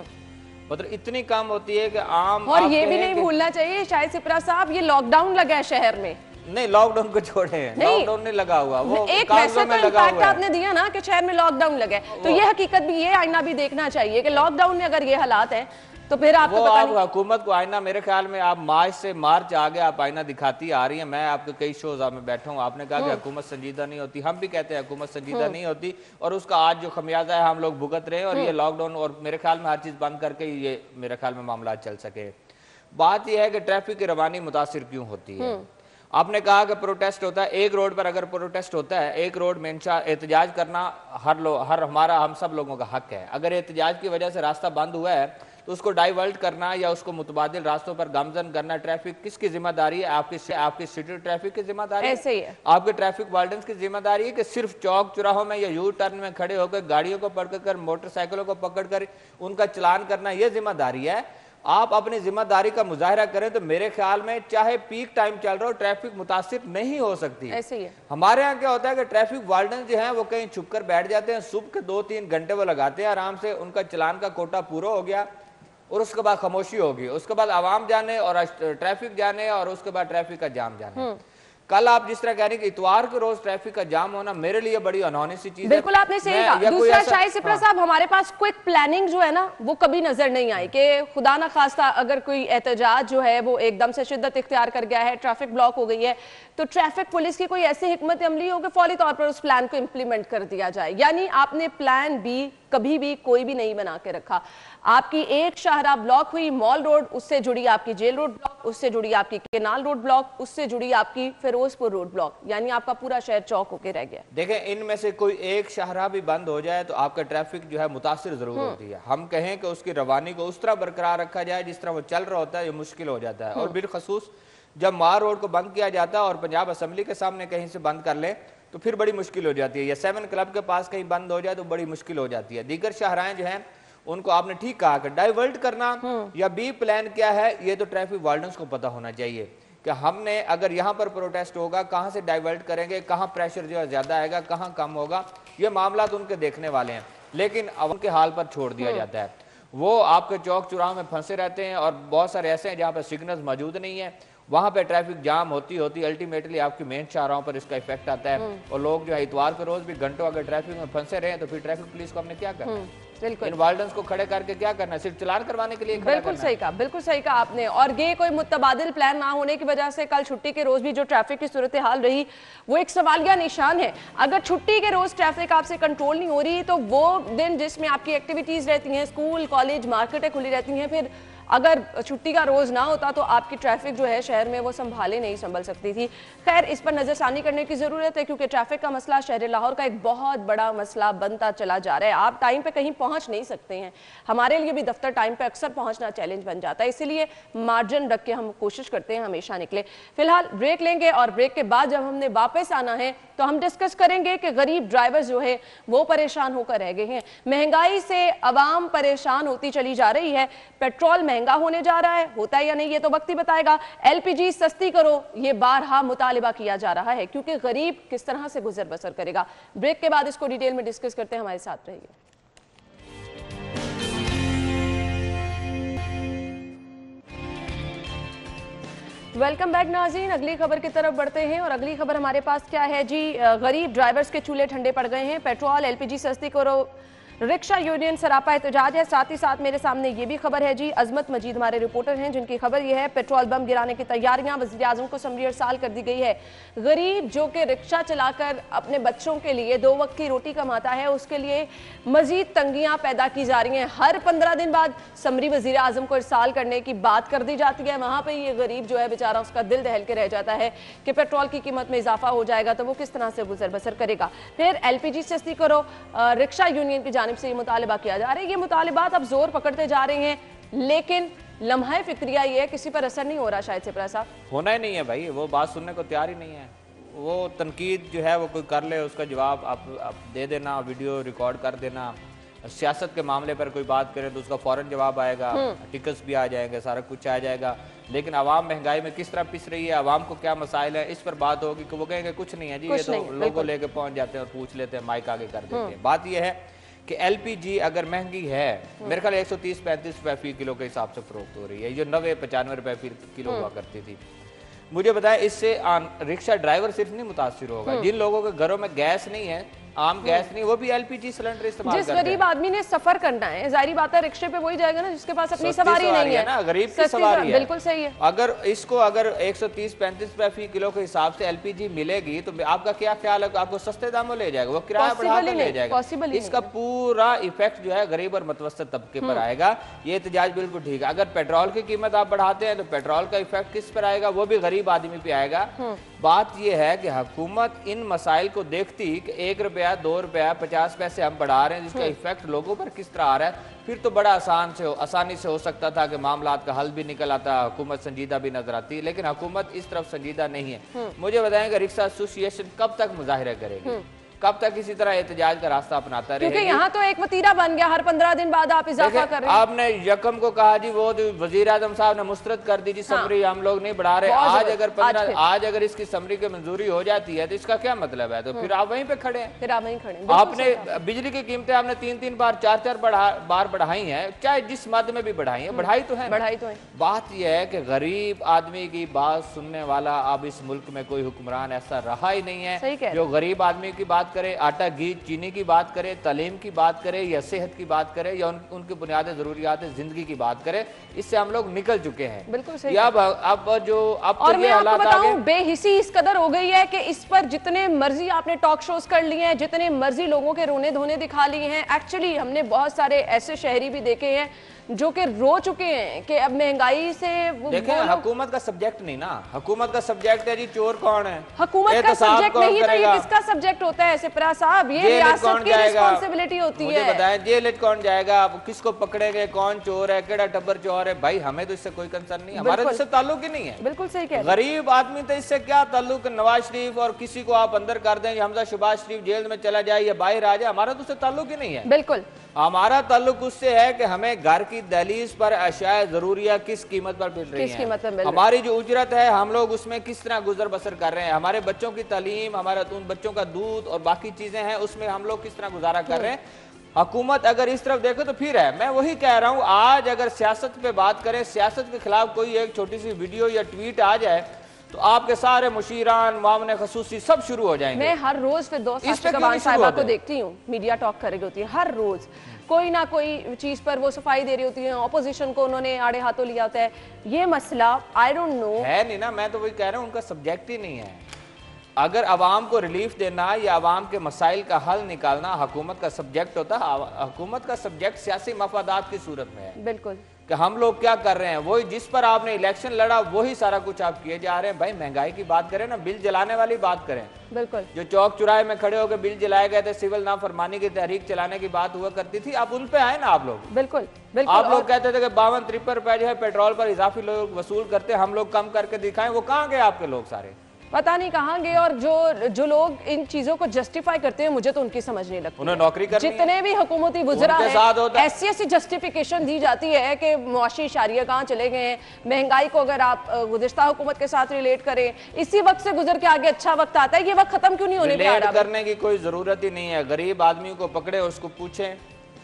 मतलब इतनी कम होती है कि आम, और ये भी नहीं भूलना चाहिए शाहिद सिपरा साहब, ये लॉकडाउन लगा है शहर में। नहीं, लॉकडाउन को छोड़े, लॉकडाउन नहीं लगा हुआ, वो एक वैसे तो इम्पैक्ट आपने दिया ना कि शहर में लॉकडाउन लगा है, तो ये हकीकत भी, ये आईना भी देखना चाहिए कि लॉकडाउन में अगर ये हालात है तो फिर आपको पता नहीं। हुकूमत को आईना, मेरे ख्याल में आप मार्च आगे आप आईना दिखाती आ रही है। मैं आपके कई शोज में बैठा हूँ, आपने कहा कि हुकूमत संजीदा नहीं होती, हम भी कहते हैं हुकूमत संजीदा नहीं होती, और उसका आज जो खमियाजा है हम लोग भुगत रहे हैं। और ये लॉकडाउन और मेरे ख्याल में हर चीज बंद करके ये मेरे ख्याल में मामला चल सके। बात यह है कि ट्रैफिक की रवानी मुतासिर क्यों होती है। आपने कहा कि प्रोटेस्ट होता है, एक रोड पर अगर प्रोटेस्ट होता है, एक रोड में एहतजाज करना हम सब लोगों का हक है। अगर एहतजाज की वजह से रास्ता बंद हुआ है तो उसको डाइवर्ट करना या उसको मुतबादिल रास्तों पर गामजन करना ट्रैफिक किसकी जिम्मेदारी है? आपकी सिटी ट्रैफिक की जिम्मेदारी है, ऐसे ही है। आपके ट्रैफिक वार्डन की जिम्मेदारी है कि सिर्फ चौक चौराहों में या यू टर्न में खड़े होकर गाड़ियों को पकड़कर, मोटरसाइकिलों को पकड़कर उनका चलान करना यह जिम्मेदारी है? आप अपनी जिम्मेदारी का मुजाहरा करें तो मेरे ख्याल में चाहे पीक टाइम चल रहा हो ट्रैफिक मुतासिर नहीं हो सकती। ऐसे ही है। हमारे यहाँ क्या होता है कि ट्रैफिक वार्डन जो हैं वो कहीं छुप कर बैठ जाते हैं, सुबह के 2-3 घंटे वो लगाते हैं आराम से, उनका चलान का कोटा पूरा हो गया और उसके बाद खामोशी होगी, उसके बाद आवाम जाने और ट्रैफिक जाने और उसके बाद ट्रैफिक का जाम जाने। कल आप जिस तरह कह रही कि इतवार के रोज ट्रैफिक का जाम होना मेरे लिए बड़ी अनहोनी सी चीज है। बिल्कुल आपने सही कहा। दूसरा शाहिद सिपरा साहब, हमारे पास क्विक प्लानिंग जो है ना वो कभी नजर नहीं आई कि खुदा ना खास्ता अगर कोई एहतजाज जो है वो एकदम से शिद्दत इख्तियार कर गया है, ट्रैफिक ब्लॉक हो गई है, तो ट्रैफिक पुलिस की कोई ऐसी हिकमत अमली हो कि फौरी तौर पर उस प्लान को इंप्लीमेंट कर दिया जाए। यानी आपने प्लान बी कभी भी कोई भी नहीं बना के रखा। आपकी एक शाहराह ब्लॉक हुई, मॉल रोड, उससे जुड़ी आपकी जेल रोड ब्लॉक, उससे जुड़ी आपकी केनाल रोड ब्लॉक, उससे जुड़ी आपकी फिरोजपुर रोड ब्लॉक, यानी आपका पूरा शहर चौक होके रह गया। देखें, इनमें से कोई एक शाहराह भी बंद हो जाए तो आपका ट्रैफिक जो है मुतासिर जरूर होती है। हम कहें कि उसकी रवानी को उस तरह बरकरार रखा जाए जिस तरह वो चल रहा होता है, ये मुश्किल हो जाता है। और बिलखसूस जब मार रोड को बंद किया जाता है और पंजाब असम्बली के सामने कहीं से बंद कर ले तो फिर बड़ी मुश्किल हो जाती है, या 7 क्लब के पास कहीं बंद हो जाए तो बड़ी मुश्किल हो जाती है। दीगर शाहराएं जो हैं उनको आपने ठीक कहा कि डाइवर्ट करना या बी प्लान क्या है, ये तो ट्रैफिक वार्डन्स को पता होना चाहिए कि हमने अगर यहाँ पर प्रोटेस्ट होगा कहाँ से डाइवर्ट करेंगे, कहाँ प्रेशर जो है ज्यादा आएगा, कहाँ कम होगा, ये मामला तो उनके देखने वाले हैं। लेकिन अब उनके हाल पर छोड़ दिया जाता है, वो आपके चौक चौराहों में फंसे रहते हैं। और बहुत सारे ऐसे हैं जहाँ पर सिग्नल्स मौजूद नहीं है, वहां पे ट्रैफिक जाम होती अल्टीमेटली आपकी मेन शाहराहों पर इसका इफेक्ट आता है। और लोग जो है इतवार के रोज भी घंटों अगर ट्रैफिक में फंसे रहे तो फिर ट्रैफिक पुलिस को हमने क्या करना है? इन वार्डन्स को खड़े करके क्या करना है, सिर्फ चलान करवाने के लिए खड़ा बिल्कुल सही कहा, बिल्कुल सही कहा आपने। और ये कोई मुतबादिल प्लान ना होने की वजह से कल छुट्टी के रोज भी जो ट्रैफिक की सूरत हाल रही वो एक सवालिया निशान है। अगर छुट्टी के रोज ट्रैफिक आपसे कंट्रोल नहीं हो रही तो वो दिन जिसमें आपकी एक्टिविटीज रहती हैं, स्कूल कॉलेज मार्केटें खुली रहती हैं, फिर अगर छुट्टी का रोज ना होता तो आपकी ट्रैफिक जो है शहर में वो संभाले नहीं संभल सकती थी। खैर, इस पर नजरसानी करने की जरूरत है क्योंकि ट्रैफिक का मसला शहर लाहौर का एक बहुत बड़ा मसला बनता चला जा रहा है। आप टाइम पे कहीं पहुंच नहीं सकते हैं, हमारे लिए भी दफ्तर टाइम पे अक्सर पहुंचना चैलेंज बन जाता है, इसीलिए मार्जिन रख के हम कोशिश करते हैं हमेशा निकले। फिलहाल ब्रेक लेंगे और ब्रेक के बाद जब हमने वापस आना है तो हम डिस्कस करेंगे कि गरीब ड्राइवर्स जो है वो परेशान होकर रह गए हैं, महंगाई से अवाम परेशान होती चली जा रही है, पेट्रोल महंगा होने जा रहा है, होता है या नहीं ये तो वक्त ही बताएगा। एलपीजी सस्ती करो, ये बारहा मुतालिबा किया जा रहा है क्योंकि गरीब किस तरह से गुजर बसर करेगा। ब्रेक के बाद इसको डिटेल में डिस्कस करते हैं, हमारे साथ रहिए। वेलकम बैक नाज़रीन, अगली खबर की तरफ बढ़ते हैं और अगली खबर हमारे पास क्या है जी, गरीब ड्राइवर्स के चूल्हे ठंडे पड़ गए हैं, पेट्रोल एलपीजी सस्ती करो, रिक्शा यूनियन सरापा एहतजाज है। साथ ही साथ मेरे सामने ये भी खबर है जी, अजमत मजीद हमारे रिपोर्टर हैं जिनकी खबर ये है पेट्रोल बम गिराने की तैयारियां, वज़ीर आज़म को समरी अरसाल कर दी गई है। गरीब जो कि रिक्शा चलाकर अपने बच्चों के लिए 2 वक्त की रोटी कमाता है उसके लिए मजीद तंगियां पैदा की जा रही हैं। हर 15 दिन बाद समरी वज़ीर आज़म को इरसाल करने की बात कर दी जाती है, वहां पर ये गरीब जो है बेचारा उसका दिल दहल के रह जाता है कि पेट्रोल की कीमत में इजाफा हो जाएगा तो वो किस तरह से गुजर बसर करेगा। फिर एलपीजी सस्ती करो, रिक्शा यूनियन की जानिब से ये मुतालिबा किया जा रहा है। ये मुतालिबात अब जोर पकड़ते जा रहे हैं लेकिन लम्हा फिक्रिया ये है किसी पर असर नहीं हो रहा, शायद से प्रा साहब होना ही नहीं है भाई, वो बात सुनने को तैयार ही नहीं है। वो तनकीद जो है वो कोई कर ले उसका जवाब आप दे देना, वीडियो रिकॉर्ड कर देना, सियासत के मामले पर कोई बात करे तो उसका फौरन जवाब आएगा, टिकट्स भी आ जाएंगे, सारा कुछ आ जाएगा। लेकिन आवाम महंगाई में किस तरह पिस रही है, आवाम को क्या मसाइल है, इस पर बात होगी कि वो कहेंगे कुछ नहीं है जी, ये तो लोगों लेके पहुंच जाते हैं और पूछ लेते हैं, माइक आगे कर देते हैं। बात यह है कि एलपीजी अगर महंगी है, मेरे ख्याल 130-135 रुपए फी किलो के हिसाब से फरोख्त हो रही है, जो 90-95 रुपए फी किलो हुआ करती थी। मुझे बताएं, इससे रिक्शा ड्राइवर सिर्फ नहीं मुतासिर होगा, जिन लोगों के घरों में गैस नहीं है, आम गैस नहीं, वो भी एलपीजी सिलेंडर इस्तेमाल करते हैं। जिस गरीब आदमी ने सफर करना है, जाहिर बात है रिक्शे पे वही जाएगा ना जिसके पास अपनी सवारी नहीं है ना, गरीब की सवारी है। बिल्कुल सही है। अगर इसको अगर 130-135 रुपए फी किलो के हिसाब से एलपीजी मिलेगी तो आपका क्या ख्याल है, आपको सस्ते दामों ले जाएगा, वो किराया बढ़ा कर ले जाएगा, इसका पूरा इफेक्ट जो है गरीब और मुतवस्सित तबके पर आएगा। ये एहतजाज बिल्कुल ठीक है। अगर पेट्रोल की कीमत आप बढ़ाते हैं तो पेट्रोल का इफेक्ट किस पर आएगा, वो भी गरीब आदमी पे आएगा। बात यह है कि हुकूमत इन मसाइल को देखती कि 1 रुपया 2 रुपया 50 पैसे हम बढ़ा रहे हैं, जिसका इफेक्ट लोगों पर किस तरह आ रहा है, फिर तो बड़ा आसानी से हो सकता था कि मामलात का हल भी निकल आता, हुकूमत संजीदा भी नजर आती, लेकिन हुकूमत इस तरफ संजीदा नहीं है। मुझे बताएं कि रिक्शा एसोसिएशन कब तक मुजाहिरा करेगी, कब तक इसी तरह एहतजाज का रास्ता अपनाता रहेगा? क्योंकि यहाँ तो एक वतीरा बन गया, हर 15 दिन बाद आप इजाफा कर रहे हैं। आपने यकम को कहा जी, वो वजीर आजम साहब ने मुस्तरद कर दी जी समरी, हम लोग नहीं बढ़ा रहे। आज अगर इसकी समरी की मंजूरी हो जाती है तो इसका क्या मतलब है, तो फिर आप वहीं पे खड़े हैं, फिर आप वहीं खड़े हैं। आपने बिजली की कीमतें आपने 3-3 बार 4-4 बार बढ़ाई हैं, चाहे जिस मद में भी बढ़ाई है, बढ़ाई तो है, बढ़ाई तो है। बात यह है कि गरीब आदमी की बात सुनने वाला अब इस मुल्क में कोई हुक्मरान ऐसा रहा ही नहीं है जो गरीब आदमी की बात करे, आटा घी चीनी की बात करे, तालीम की बात करे या सेहत की बात करे या उनकी बुनियादी जरूरियात जिंदगी की बात करे। इससे हम लोग निकल चुके हैं। बिल्कुल सही। अब और मैं आपको बताऊं, बेहिसी इस कदर हो गई है कि इस पर जितने मर्जी आपने टॉक शोज कर लिए हैं, जितने मर्जी लोगों के रोने धोने दिखा लिए हैं, एक्चुअली हमने बहुत सारे ऐसे शहरी भी देखे हैं जो कि रो चुके हैं कि अब महंगाई से देखें, हुकूमत का सब्जेक्ट नहीं ना, हुकूमत का सब्जेक्ट है जी चोर कौन है, हुकूमत का सब्जेक्ट नहीं तो ये किसका सब्जेक्ट होता है सिपरा साहब? ये रियासत की रिस्पांसिबिलिटी होती है। मुझे बताएं, जेल कौन जाएगा, किसको पकड़ेंगे, कौन चोर है, केड़ा टब्बर चोर है? भाई हमें तो इससे कोई कंसर्न नहीं, हमारा तो इससे ताल्लुक ही नहीं है। बिल्कुल सही कह रहे हैं। गरीब आदमी तो इससे क्या ताल्लुक, नवाज शरीफ और किसी को आप अंदर कर दें, हमजा शहबाज शरीफ जेल में चला जाए या बाहर आ जाए, हमारा तो उससे ताल्लुक ही नहीं है। बिल्कुल, हमारा ताल्लुक उससे है कि हमें घर की दहलीज पर अशिया जरूरिया किस कीमत पर मिल रही है, हमारी जो उजरत है हम लोग उसमें किस तरह गुजर बसर कर रहे हैं, हमारे बच्चों की तालीम, हमारे उन बच्चों का दूध और बाकी चीजें हैं उसमें हम लोग किस तरह गुजारा कर रहे हैं। हुकूमत अगर इस तरफ देखो तो फिर है, मैं वही कह रहा हूं, आज अगर सियासत पे बात करें, सियासत के खिलाफ कोई एक छोटी सी वीडियो या ट्वीट आ जाए तो आपके सारे मुशीरान, मामले खसूसी सब शुरू हो जाएंगे। मैं हर रोज फिर दोस्त इस पे साहिबा क्यों शुरू होते को हैं? देखती हूँ, मीडिया टॉक कर रही होती है हर रोज, कोई ना कोई चीज पर वो सफाई दे रही होती है, ऑपोजिशन को उन्होंने आड़े हाथों लिया होता है। ये मसला आई डोंट नो है नहीं ना, मैं तो वही कह रहा हूँ, उनका सब्जेक्ट ही नहीं है। अगर अवाम को रिलीफ देना या अवाम के मसाइल का हल निकालना हुकूमत का सब्जेक्ट होता, हुकूमत का सब्जेक्ट सियासी मफादात की सूरत में है। बिल्कुल कि हम लोग क्या कर रहे हैं, वही जिस पर आपने इलेक्शन लड़ा वही सारा कुछ आप किए जा रहे हैं। भाई महंगाई की बात करें ना, बिल जलाने वाली बात करें। बिल्कुल जो चौक चुराहे में खड़े होकर बिल जलाए गए थे, सिविल नाफरमानी की तहरीक चलाने की बात हुआ करती थी, आप उन पे आए ना। आप लोग बिल्कुल बिल्कुल आप लोग कहते थे कि 52-53 रुपए जो है पेट्रोल पर इजाफी लोग वसूल करते, हम लोग कम करके दिखाएं। वो कहाँ गए आपके लोग सारे? पता नहीं कहाँ गए। और जो लोग इन चीजों को जस्टिफाई करते हैं, मुझे तो उनकी समझ नहीं लगती। उन्हें नौकरी करनी है। जितने भी हुकूमती वुज़रा उनके साथ होता हैं, है। ऐसी जस्टिफिकेशन दी जाती है कि मुआशी इशारिया कहाँ चले गए हैं। महंगाई को अगर आप गुज़िश्ता हुकूमत के साथ रिलेट करें, इसी वक्त से गुजर के आगे अच्छा वक्त आता है, ये वक्त खत्म क्यों नहीं होने पे आ रिलेट रहा? करने की कोई जरूरत ही नहीं है। गरीब आदमी को पकड़े, उसको पूछें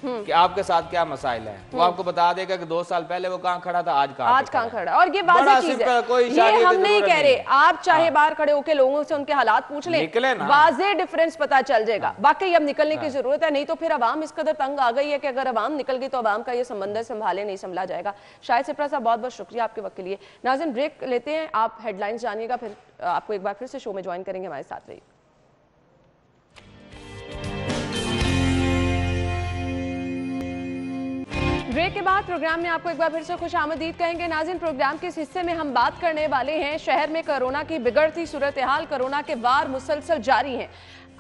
कि आपके साथ क्या मसाइल है, वो आपको बता देगा कि 2 साल पहले वो कहाँ खड़ा था, आज कहाँ खड़ा है। और ये वाज़ेह चीज़ है, ये हम नहीं कह रहे, आप चाहे बाहर खड़े होकर लोगों से उनके हालात पूछ लें, वाज़ेह डिफरेंस पता चल जाएगा। बाकी अब निकलने की जरूरत है, नहीं तो फिर अवाम इस कदर तंग आ गई है कि अगर अवाम निकल गई तो अवाम का ये समंदर संभाले नहीं संभला जाएगा। शायद सिप्रा साहब बहुत बहुत शुक्रिया आपके वक्त के लिए। नाज़रीन ब्रेक लेते हैं, आप हेडलाइंस जानिएगा, फिर आपको एक बार फिर से शो में ज्वाइन करेंगे, हमारे साथ रहिए। ब्रेक के बाद प्रोग्राम में आपको एक बार फिर से खुश आमदीद कहेंगे। नाज़रीन, प्रोग्राम के इस हिस्से में हम बात करने वाले हैं शहर में कोरोना की बिगड़ती सूरत हाल, कोरोना के वार मुसलसल जारी हैं।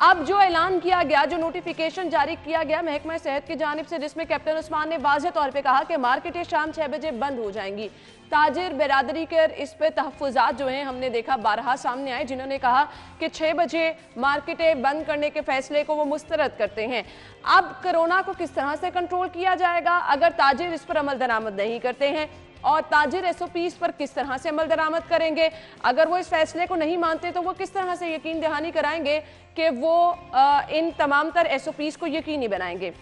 अब जो ऐलान किया गया, जो नोटिफिकेशन जारी किया गया महकमा सेहत की जानिब से, जिसमें कैप्टन उस्मान ने वाज़ेह तौर पे कहा कि मार्केटें शाम 6 बजे बंद हो जाएंगी। ताजिर बिरादरी के इस पे तहफ़्फ़ुज़ात जो हैं हमने देखा बारहा सामने आए, जिन्होंने कहा कि 6 बजे मार्केटें बंद करने के फैसले को वो मुस्तरद करते हैं। अब कोरोना को किस तरह से कंट्रोल किया जाएगा अगर ताजिर इस पर अमल दरामद नहीं करते हैं, और ताजिर SOPs पर किस तरह से अमल दरामद करेंगे? अगर वो इस फैसले को नहीं मानते तो वो किस तरह से यकीन दहानी कराएंगे कि वो इन तमाम तर SOPs को यकीनी बनाएंगे?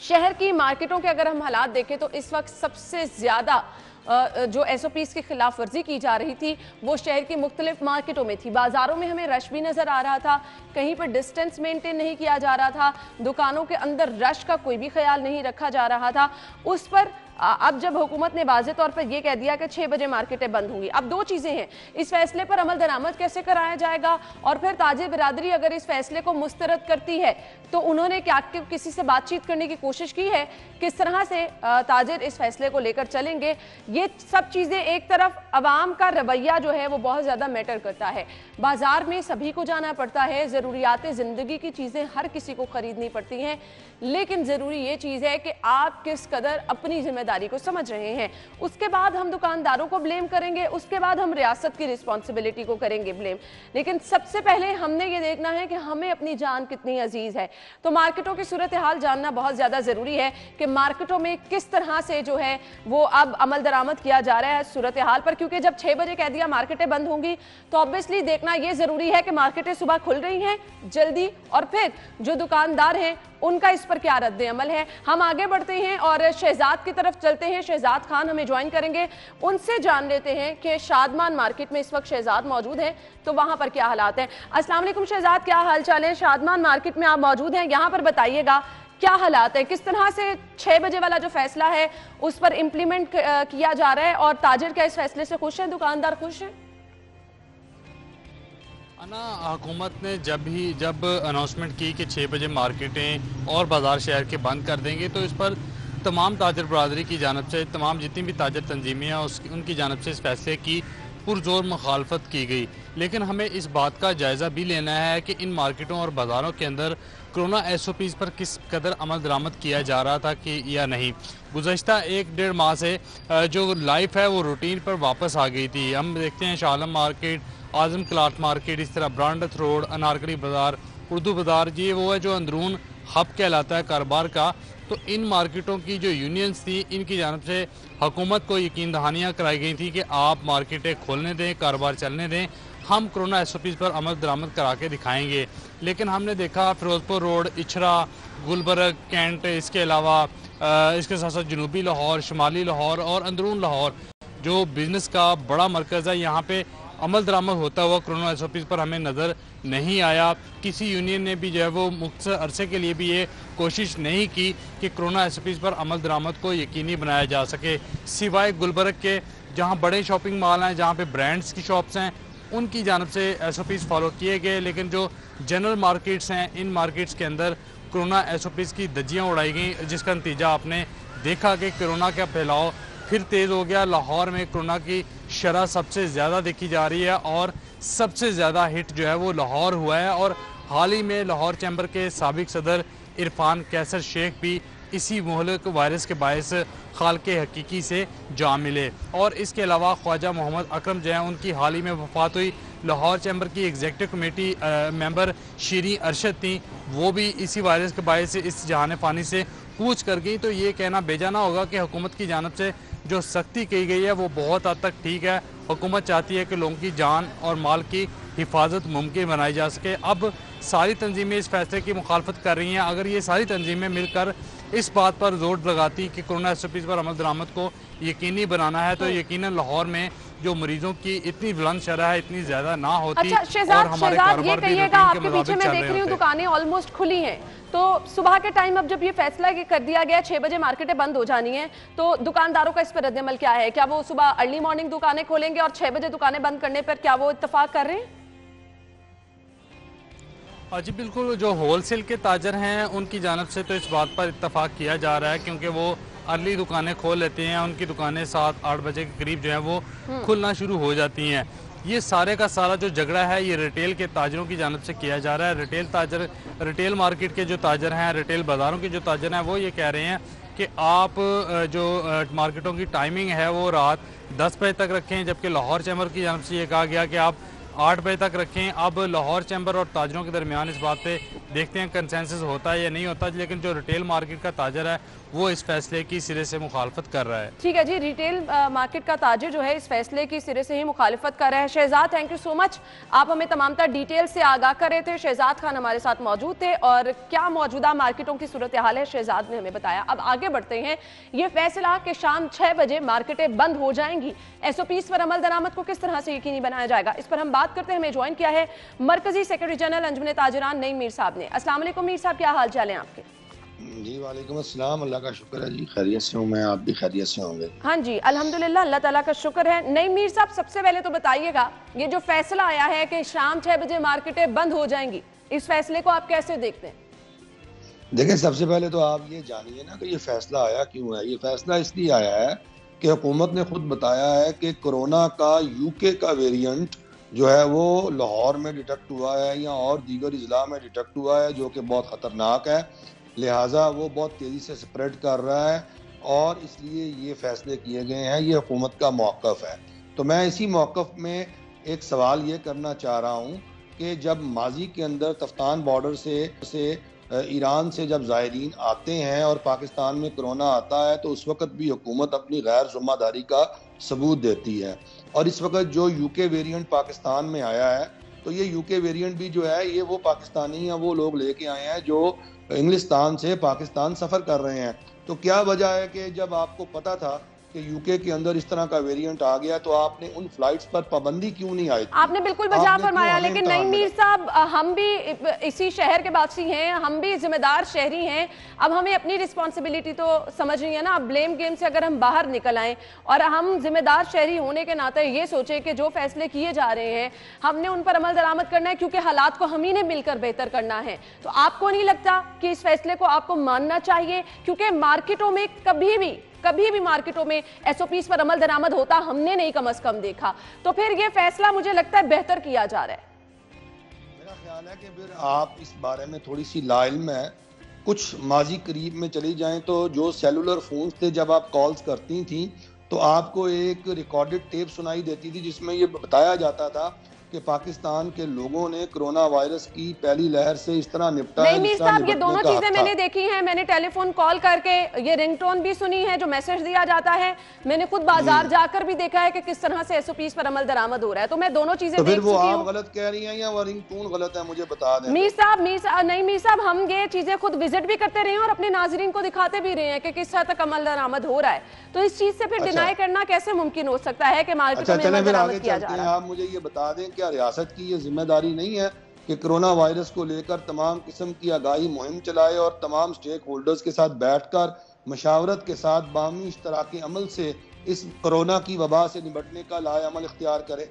शहर की मार्केटों के अगर हम हालात देखें तो इस वक्त सबसे ज़्यादा जो SOPs की खिलाफ वर्जी की जा रही थी वो शहर की मुख्तलिफ मार्केटों में थी। बाजारों में हमें रश भी नज़र आ रहा था, कहीं पर डिस्टेंस मेंटेन नहीं किया जा रहा था, दुकानों के अंदर रश का कोई भी ख्याल नहीं रखा जा रहा था। उस पर अब जब हुकूमत ने वाज़ेह तौर पर यह कह दिया कि 6 बजे मार्केटें बंद होंगी, अब दो चीज़ें हैं, इस फैसले पर अमल दरामद कैसे कराया जाएगा, और फिर ताजिर बिरादरी अगर इस फैसले को मुस्तरद करती है तो उन्होंने क्या किसी से बातचीत करने की कोशिश की है, किस तरह से ताजिर इस फैसले को लेकर चलेंगे। ये सब चीज़ें एक तरफ, अवाम का रवैया जो है वो बहुत ज़्यादा मैटर करता है। बाज़ार में सभी को जाना पड़ता है, ज़रूरियात ज़िंदगी की चीज़ें हर किसी को ख़रीदनी पड़ती हैं, लेकिन ज़रूरी ये चीज़ है कि आप किस कदर अपनी जिम्मेदारी को समझ रहे हैं। उसके बाद हम दुकानदारों को ब्लेम करेंगे, उसके बाद हम रियासत की रिस्पॉन्सिबिलिटी को करेंगे ब्लेम, लेकिन सबसे पहले हमने ये देखना है कि हमें अपनी जान कितनी अजीज़ है। तो मार्केटों की सूरत हाल जानना बहुत ज़्यादा ज़रूरी है कि मार्केटों में किस तरह से जो है वो अब अमल दरामद किया जा रहा है सूरत हाल पर, क्योंकि जब 6 बजे कह दिया मार्केटें बंद होंगी तो ऑब्वियसली देखना ये ज़रूरी है कि मार्केटें सुबह खुल रही हैं जल्दी, और फिर जो दुकानदार हैं उनका इस पर क्या रद्द अमल है। हम आगे बढ़ते हैं और शहजाद की तरफ चलते हैं। शहजाद खान हमें ज्वाइन करेंगे, उनसे जान लेते हैं कि शादमान मार्केट में इस वक्त शहजाद मौजूद हैं तो वहां पर क्या हालात हैं। अस्सलाम वालेकुम शहजाद, क्या हाल चाल है? शादमान मार्केट में आप मौजूद हैं, यहाँ पर बताइएगा क्या हालात है, किस तरह से 6 बजे वाला जो फैसला है उस पर इम्प्लीमेंट किया जा रहा है, और ताजिर क्या इस फैसले से खुश हैं, दुकानदार खुश हैं? हुकूमत ने जब अनाउंसमेंट की कि 6 बजे मार्केटें और बाज़ार शहर के बंद कर देंगे, तो इस पर तमाम ताजर बरादरी की जानब से, तमाम जितनी भी ताजर तंजीमें हैं उनकी जानब से इस फैसले की पुरजोर मुखालफत की गई। लेकिन हमें इस बात का जायज़ा भी लेना है कि इन मार्केटों और बाज़ारों के अंदर कोरोना SOPs पर किस कदर अमल दरामद किया जा रहा था कि या नहीं। गुज़श्ता 1-1.5 माह से जो लाइफ है वो रूटीन पर वापस आ गई थी। हम देखते हैं शाह आलम मार्केट, आज़म क्लाथ मार्केट, इस तरह ब्रांडथ रोड, अनारकली बाज़ार, उर्दू बाज़ार, ये वो है जो अंदरून हब कहलाता है कारोबार का। तो इन मार्केटों की जो यूनियंस थी, इनकी जानब से हुकूमत को यकीन दहानियाँ कराई गई थी कि आप मार्केटें खोलने दें, कारोबार चलने दें, हम कोरोना SOPs पर अमल दरामद करा के दिखाएंगे। लेकिन हमने देखा फिरोजपुर रोड, इछरा, गुलबर्ग, कैंट, इसके अलावा इसके साथ साथ जनूबी लाहौर, शुमाली लाहौर और अंदरून लाहौर जो बिज़नेस का बड़ा मरकज़ है, यहाँ पे अमल दरामद होता हुआ कोरोना एसओपीज़ पर हमें नज़र नहीं आया। किसी यूनियन ने भी जो है वो मुख्तसर अरसे के लिए भी ये कोशिश नहीं की कि कोरोना एसओपीज़ पर अमल दरामद को यकीनी बनाया जा सके, सिवाय गुलबर्ग के जहाँ बड़े शॉपिंग मॉल हैं, जहाँ पे ब्रांड्स की शॉप्स हैं, उनकी जानब से एसओपीज़ फॉलो किए गए। लेकिन जो जनरल मार्केट्स हैं, इन मार्केट्स के अंदर कोरोना एसओपीज़ की धज्जियाँ उड़ाई गई, जिसका नतीजा आपने देखा कि कोरोना का फैलाव फिर तेज़ हो गया। लाहौर में कोरोना की शरह सबसे ज़्यादा देखी जा रही है और सबसे ज़्यादा हिट जो है वो लाहौर हुआ है। और हाल ही में लाहौर चैम्बर के साबिक सदर इरफान कैसर शेख भी इसी मुहलक वायरस के बायस खालके हकीकी से जा मिले। और इसके अलावा ख्वाजा मोहम्मद अकरम जो हैं, उनकी हाल ही में वफात हुई। लाहौर चैम्बर की एग्जीक्यूटिव कमेटी मेंबर शीरी अरशद थी, वो भी इसी वायरस के बायस इस जहान फ़ानी से कूच कर गई। तो ये कहना बेजाना होगा कि हुकूमत की जानब से जो सख्ती की गई है वो बहुत हद तक ठीक है। हुकूमत चाहती है कि लोगों की जान और माल की हिफाजत मुमकिन बनाई जा सके। अब सारी तंजीमें इस फैसले की मुखालफत कर रही हैं। अगर ये सारी तंजीमें मिलकर इस बात पर जोर लगाती कि कोरोना एसओपीज़ पर अमल दरामद को यकीनी बनाना है, तो यकीनन लाहौर में जो मरीजों की इतनी बुलंद शरह है, इतनी ज्यादा ना होती। अच्छा शहजाद, ये कहिएगा, आपके पीछे मैं देख रही हूँ दुकानें ऑलमोस्ट खुली हैं, तो सुबह के टाइम अब जब ये फैसला कर दिया गया 6 बजे मार्केटें बंद हो जानी हैं, तो दुकानदारों का इस पर रद्दअमल क्या है? क्या वो सुबह अर्ली मॉर्निंग दुकानें खोलेंगे और 6 बजे दुकानें बंद करने पर क्या वो इत्तेफाक कर रहे हैं? जी बिल्कुल, जो होलसेल के ताजर हैं उनकी जानब से तो इस बात पर इत्तेफाक किया जा रहा है, क्योंकि वो अर्ली दुकानें खोल लेते हैं। उनकी दुकानें 7-8 बजे के करीब जो है वो खुलना शुरू हो जाती हैं। ये सारे का सारा जो झगड़ा है ये रिटेल के ताजरों की जानब से किया जा रहा है। रिटेल मार्केट के जो ताजर हैं, रिटेल बाज़ारों के जो ताजर हैं, वो ये कह रहे हैं कि आप जो मार्केटों की टाइमिंग है वो रात 10 बजे तक रखें, जबकि लाहौर चैम्बर की जानब से ये कहा गया कि आप 8 बजे तक रखें। अब लाहौर चैम्बर और ताजरों के दरमियान इस बात पे देखते हैं कंसेंसस होता है या नहीं होता, लेकिन जो रिटेल मार्केट का ताजर है वो इस फैसले की सिरे से मुखालफत कर रहा है। ठीक है जी, रिटेल मार्केट का ताजर जो है इस फैसले की सिरे से ही मुखालफत कर रहा है। Shahzad, thank you so much, आप हमें तमाम तर डिटेल से आगाह कर रहे थे। शहजाद खान हमारे साथ मौजूद थे और क्या मौजूदा मार्केटों की सूरत हाल है शहजाद ने हमें बताया। अब आगे बढ़ते हैं। ये फैसला कि शाम 6 बजे मार्केटें बंद हो जाएंगी, एसओपीज़ पर अमल दरामद को किस तरह से यकीनी बनाया जाएगा, इस पर हम बात करते हैं। हमें ज्वाइन किया है मरकजी सेक्रेटरी जनरल अंजुमन ताजरान नईम मीर साहब ने। अस्सलाम वालेकुम मीर साहब, क्या हाल चाल है आपके? जी वालेकुम अस्सलाम, अल्लाह का शुक्र है जी, खैरियत से हूँ मैं, आप भी खैरियत से होंगे? हाँ जी अल्हम्दुलिल्लाह, अल्लाह ताला का शुक्र है। नईम मीर साहब, सबसे पहले तो बताइएगा, ये जो फैसला आया है कि शाम 6 बजे मार्केटें बंद हो जाएंगी, इस फैसले को आप कैसे देखते हैं? देखिए, सबसे पहले तो आप ये जानिए ना कि ये फैसला आया क्यों है। ये फैसला इसलिए आया है कि हुकूमत ने खुद बताया है कि कोरोना का यूके का वेरिएंट जो है वो लाहौर में डिटेक्ट हुआ है या और दीगर इजला में डिटेक्ट हुआ है, जो कि बहुत ख़तरनाक है, लिहाजा वो बहुत तेज़ी से स्प्रेड कर रहा है और इसलिए ये फैसले किए गए हैं। ये हुकूमत का मौक़िफ़ है। तो मैं इसी मौक़िफ़ में एक सवाल ये करना चाह रहा हूँ कि जब माजी के अंदर तफ्तान बॉर्डर से ईरान से जब ज़ायरीन आते हैं और पाकिस्तान में कोरोना आता है, तो उस वक़्त भी हुकूमत अपनी गैर ज़िम्मेदारी का सबूत देती है। और इस वक्त जो यूके वेरिएंट पाकिस्तान में आया है, तो ये यूके वेरिएंट भी जो है ये वो पाकिस्तानी या वो लोग लेके आए हैं जो इंग्लिस्तान से पाकिस्तान सफ़र कर रहे हैं। तो क्या वजह है कि जब आपको पता था कि यूके के अंदर इस तरह का वेरिएंट आ गया, तो आपने उन फ्लाइट्स पर पाबंदी क्यों नहीं आई? आपने बिल्कुल बजा फरमाया, लेकिन नईम मीर साहब, हम भी इसी शहर के वासी हैं, हम भी जिम्मेदार शहरी हैं। अब हमें अपनी रिस्पॉन्सिबिलिटी तो समझ रही है ना। अब ब्लेम गेम से अगर हम बाहर निकल आएँ और हम जिम्मेदार शहरी होने के नाते ये सोचे कि जो फैसले किए जा रहे हैं हमने उन पर अमल दरामद करना है, क्योंकि हालात को हम ही ने मिलकर बेहतर करना है, तो आपको नहीं लगता कि इस फैसले को आपको मानना चाहिए? क्योंकि मार्केटों में कभी भी मार्केटों में एसओपीज़ पर अमल दरामद होता हमने नहीं कम से कम देखा, तो फिर ये फैसला मुझे लगता है बेहतर किया जा रहा है। मेरा ख्याल है कि फिर आप इस बारे में थोड़ी सी लाइल्म है, कुछ माजी करीब में चली जाएं तो जो सेलुलर फोन्स थे, जब आप कॉल्स करती थी तो आपको एक रिकॉर्डेड टेप सुनाई देती थी जिसमें ये बताया जाता था कि पाकिस्तान के लोगों ने कोरोना वायरस की पहली लहर से इस तरह निपटा नहीं है। मीर साहब, ये दोनों चीजें मैंने देखी हैं। मैंने टेलीफोन कॉल करके ये रिंगटोन भी सुनी है जो मैसेज दिया जाता है। मैंने खुद बाजार जाकर भी देखा है कि किस तरह से एसओपीज पर अमल दरामद हो रहा है। तो मैं दोनों चीजें तो फिर देख वो चुकी आप हूं। गलत कह रही हैं या वो रिंगटोन गलत है, मुझे बता दें। मीर साहब नहीं मीर साहब, हम ये चीजें खुद विजिट भी करते रहे हैं और अपने नाजरीन को दिखाते भी रहे हैं कि किस हद तक अमल दरामद हो रहा है। तो इस चीज से फिर डिनाई करना कैसे मुमकिन हो सकता है कि मार्केटों में अमल दरामद किया जा रहा है? आप मुझे ये बता दें, क्या रियासत की ये जिम्मेदारी नहीं है कि कोरोना वायरस को लेकर तमाम किस्म की आगाही मुहिम चलाए और तमाम स्टेक होल्डर्स के साथ बैठकर मशावरत के साथ बामी इश्तराकी अमल से इस कोरोना की वबा से निपटने का लाए अमल इख्तियार करे?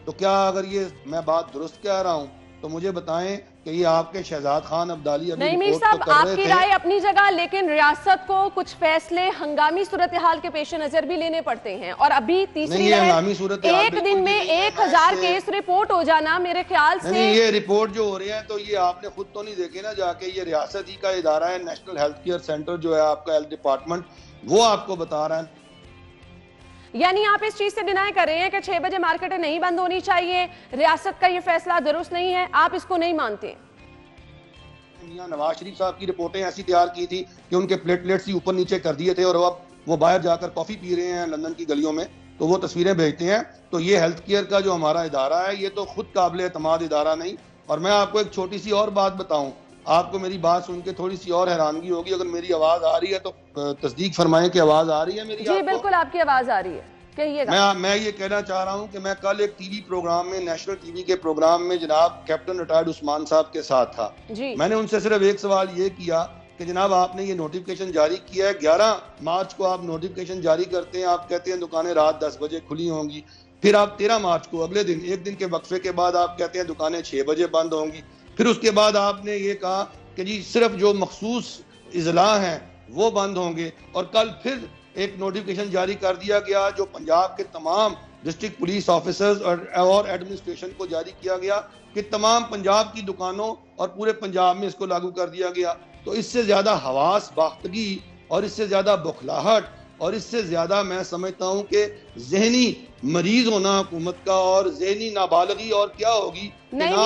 तो क्या अगर ये मैं बात दुरुस्त कह रहा हूँ तो मुझे बताएं कि ये आपके शहजाद खान अब्दाली अभी नहीं मीर रिपोर्ट साहब, तो कर रहे आपकी थे। राय अपनी जगह, लेकिन रियासत को कुछ फैसले हंगामी सूरत हाल के पेश नजर भी लेने पड़ते हैं। और अभी तीसरी नहीं, ये हंगामी सूरत हाल एक दिन में 1000 केस रिपोर्ट हो जाना मेरे ख्याल से। नहीं, ये रिपोर्ट जो हो रही है तो ये आपने खुद तो नहीं देखे ना जाके, ये रियासत ही का इदारा है, नेशनल हेल्थ केयर सेंटर जो है आपका हेल्थ डिपार्टमेंट, वो आपको बता रहा है। यानी आप इस चीज से डिनाई कर रहे हैं कि 6 बजे मार्केटें नहीं बंद होनी चाहिए, रियासत का ये फैसला दुरुस्त नहीं है, आप इसको नहीं मानते? मियां नवाज शरीफ साहब की रिपोर्टें ऐसी तैयार की थी कि उनके प्लेटलेट्स ही ऊपर नीचे कर दिए थे और अब वो बाहर जाकर कॉफी पी रहे हैं लंदन की गलियों में, तो वो तस्वीरें भेजते हैं। तो ये हेल्थ केयर का जो हमारा इदारा है ये तो खुद काबिल एतमाद इदारा नहीं। और मैं आपको एक छोटी सी और बात बताऊं, आपको मेरी बात सुन के थोड़ी सी और हैरानगी होगी। अगर मेरी आवाज आ रही है तो तस्दीक फरमाएं कि आवाज आ रही है मेरी? जी बिल्कुल, आपकी आवाज आ रही है, कहिएगा। मैं ये कहना चाह रहा हूं कि मैं कल एक टीवी प्रोग्राम में, नेशनल टीवी के प्रोग्राम में जनाब कैप्टन रिटायर्ड उस्मान साहब के साथ था जी। मैंने उनसे सिर्फ एक सवाल ये किया कि जनाब आपने ये नोटिफिकेशन जारी किया है, 11 मार्च को आप नोटिफिकेशन जारी करते हैं, आप कहते हैं दुकानें रात 10 बजे खुली होंगी, फिर आप 13 मार्च को अगले दिन, एक दिन के वक्फे के बाद आप कहते हैं दुकानें 6 बजे बंद होंगी, फिर उसके बाद आपने ये कहा कि जी सिर्फ जो मखसूस इजला हैं वो बंद होंगे, और कल फिर एक नोटिफिकेशन जारी कर दिया गया जो पंजाब के तमाम डिस्ट्रिक्ट पुलिस ऑफिसर्स और एडमिनिस्ट्रेशन को जारी किया गया कि तमाम पंजाब की दुकानों और पूरे पंजाब में इसको लागू कर दिया गया। तो इससे ज्यादा हवास बाख्तगी और इससे ज्यादा बौखलाहट और इससे ज्यादा मैं समझता हूं कि जहनी मरीज होना हुकूमत का और जहनी नाबालगी और क्या होगी। नहीं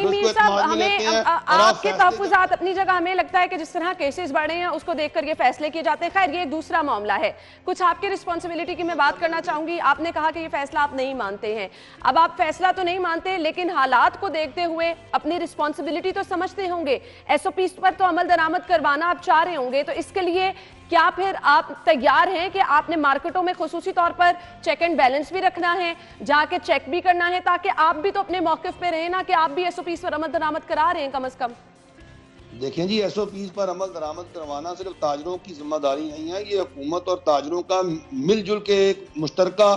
मीर साहब, हमें आपके तहफ़्फ़ुज़ात अपनी जगह, हमें लगता है कि जिस तरह केसेस बढ़े हैं उसको देखकर ये फैसले किए जाते हैं। खैर ये दूसरा मामला है। कुछ आपकी रिस्पॉन्सिबिलिटी की मैं बात करना चाहूंगी। आपने कहा कि ये फैसला आप नहीं मानते हैं। अब आप फैसला तो नहीं मानते, लेकिन हालात को देखते हुए अपनी रिस्पॉन्सिबिलिटी तो समझते होंगे। SOP पर तो अमल दरामद करवाना आप चाह रहे होंगे, तो इसके लिए क्या फिर आप तैयार हैं कि आपने मार्केटों में खुसूसी तौर पर चेक एंड बैलेंस भी रखना है, जाके चेक भी करना है, ताकि आप भी तो अपने मौक़िफ़ पे रहें ना कि आप भी SOPs पर अमल दरामद करा रहे हैं कम से कम? देखें जी, SOPs पर अमल दरामद करवाना सिर्फ ताजरों की जिम्मेदारी नहीं है, ये हुकूमत और ताजरों का मिलजुल के एक मुश्तरका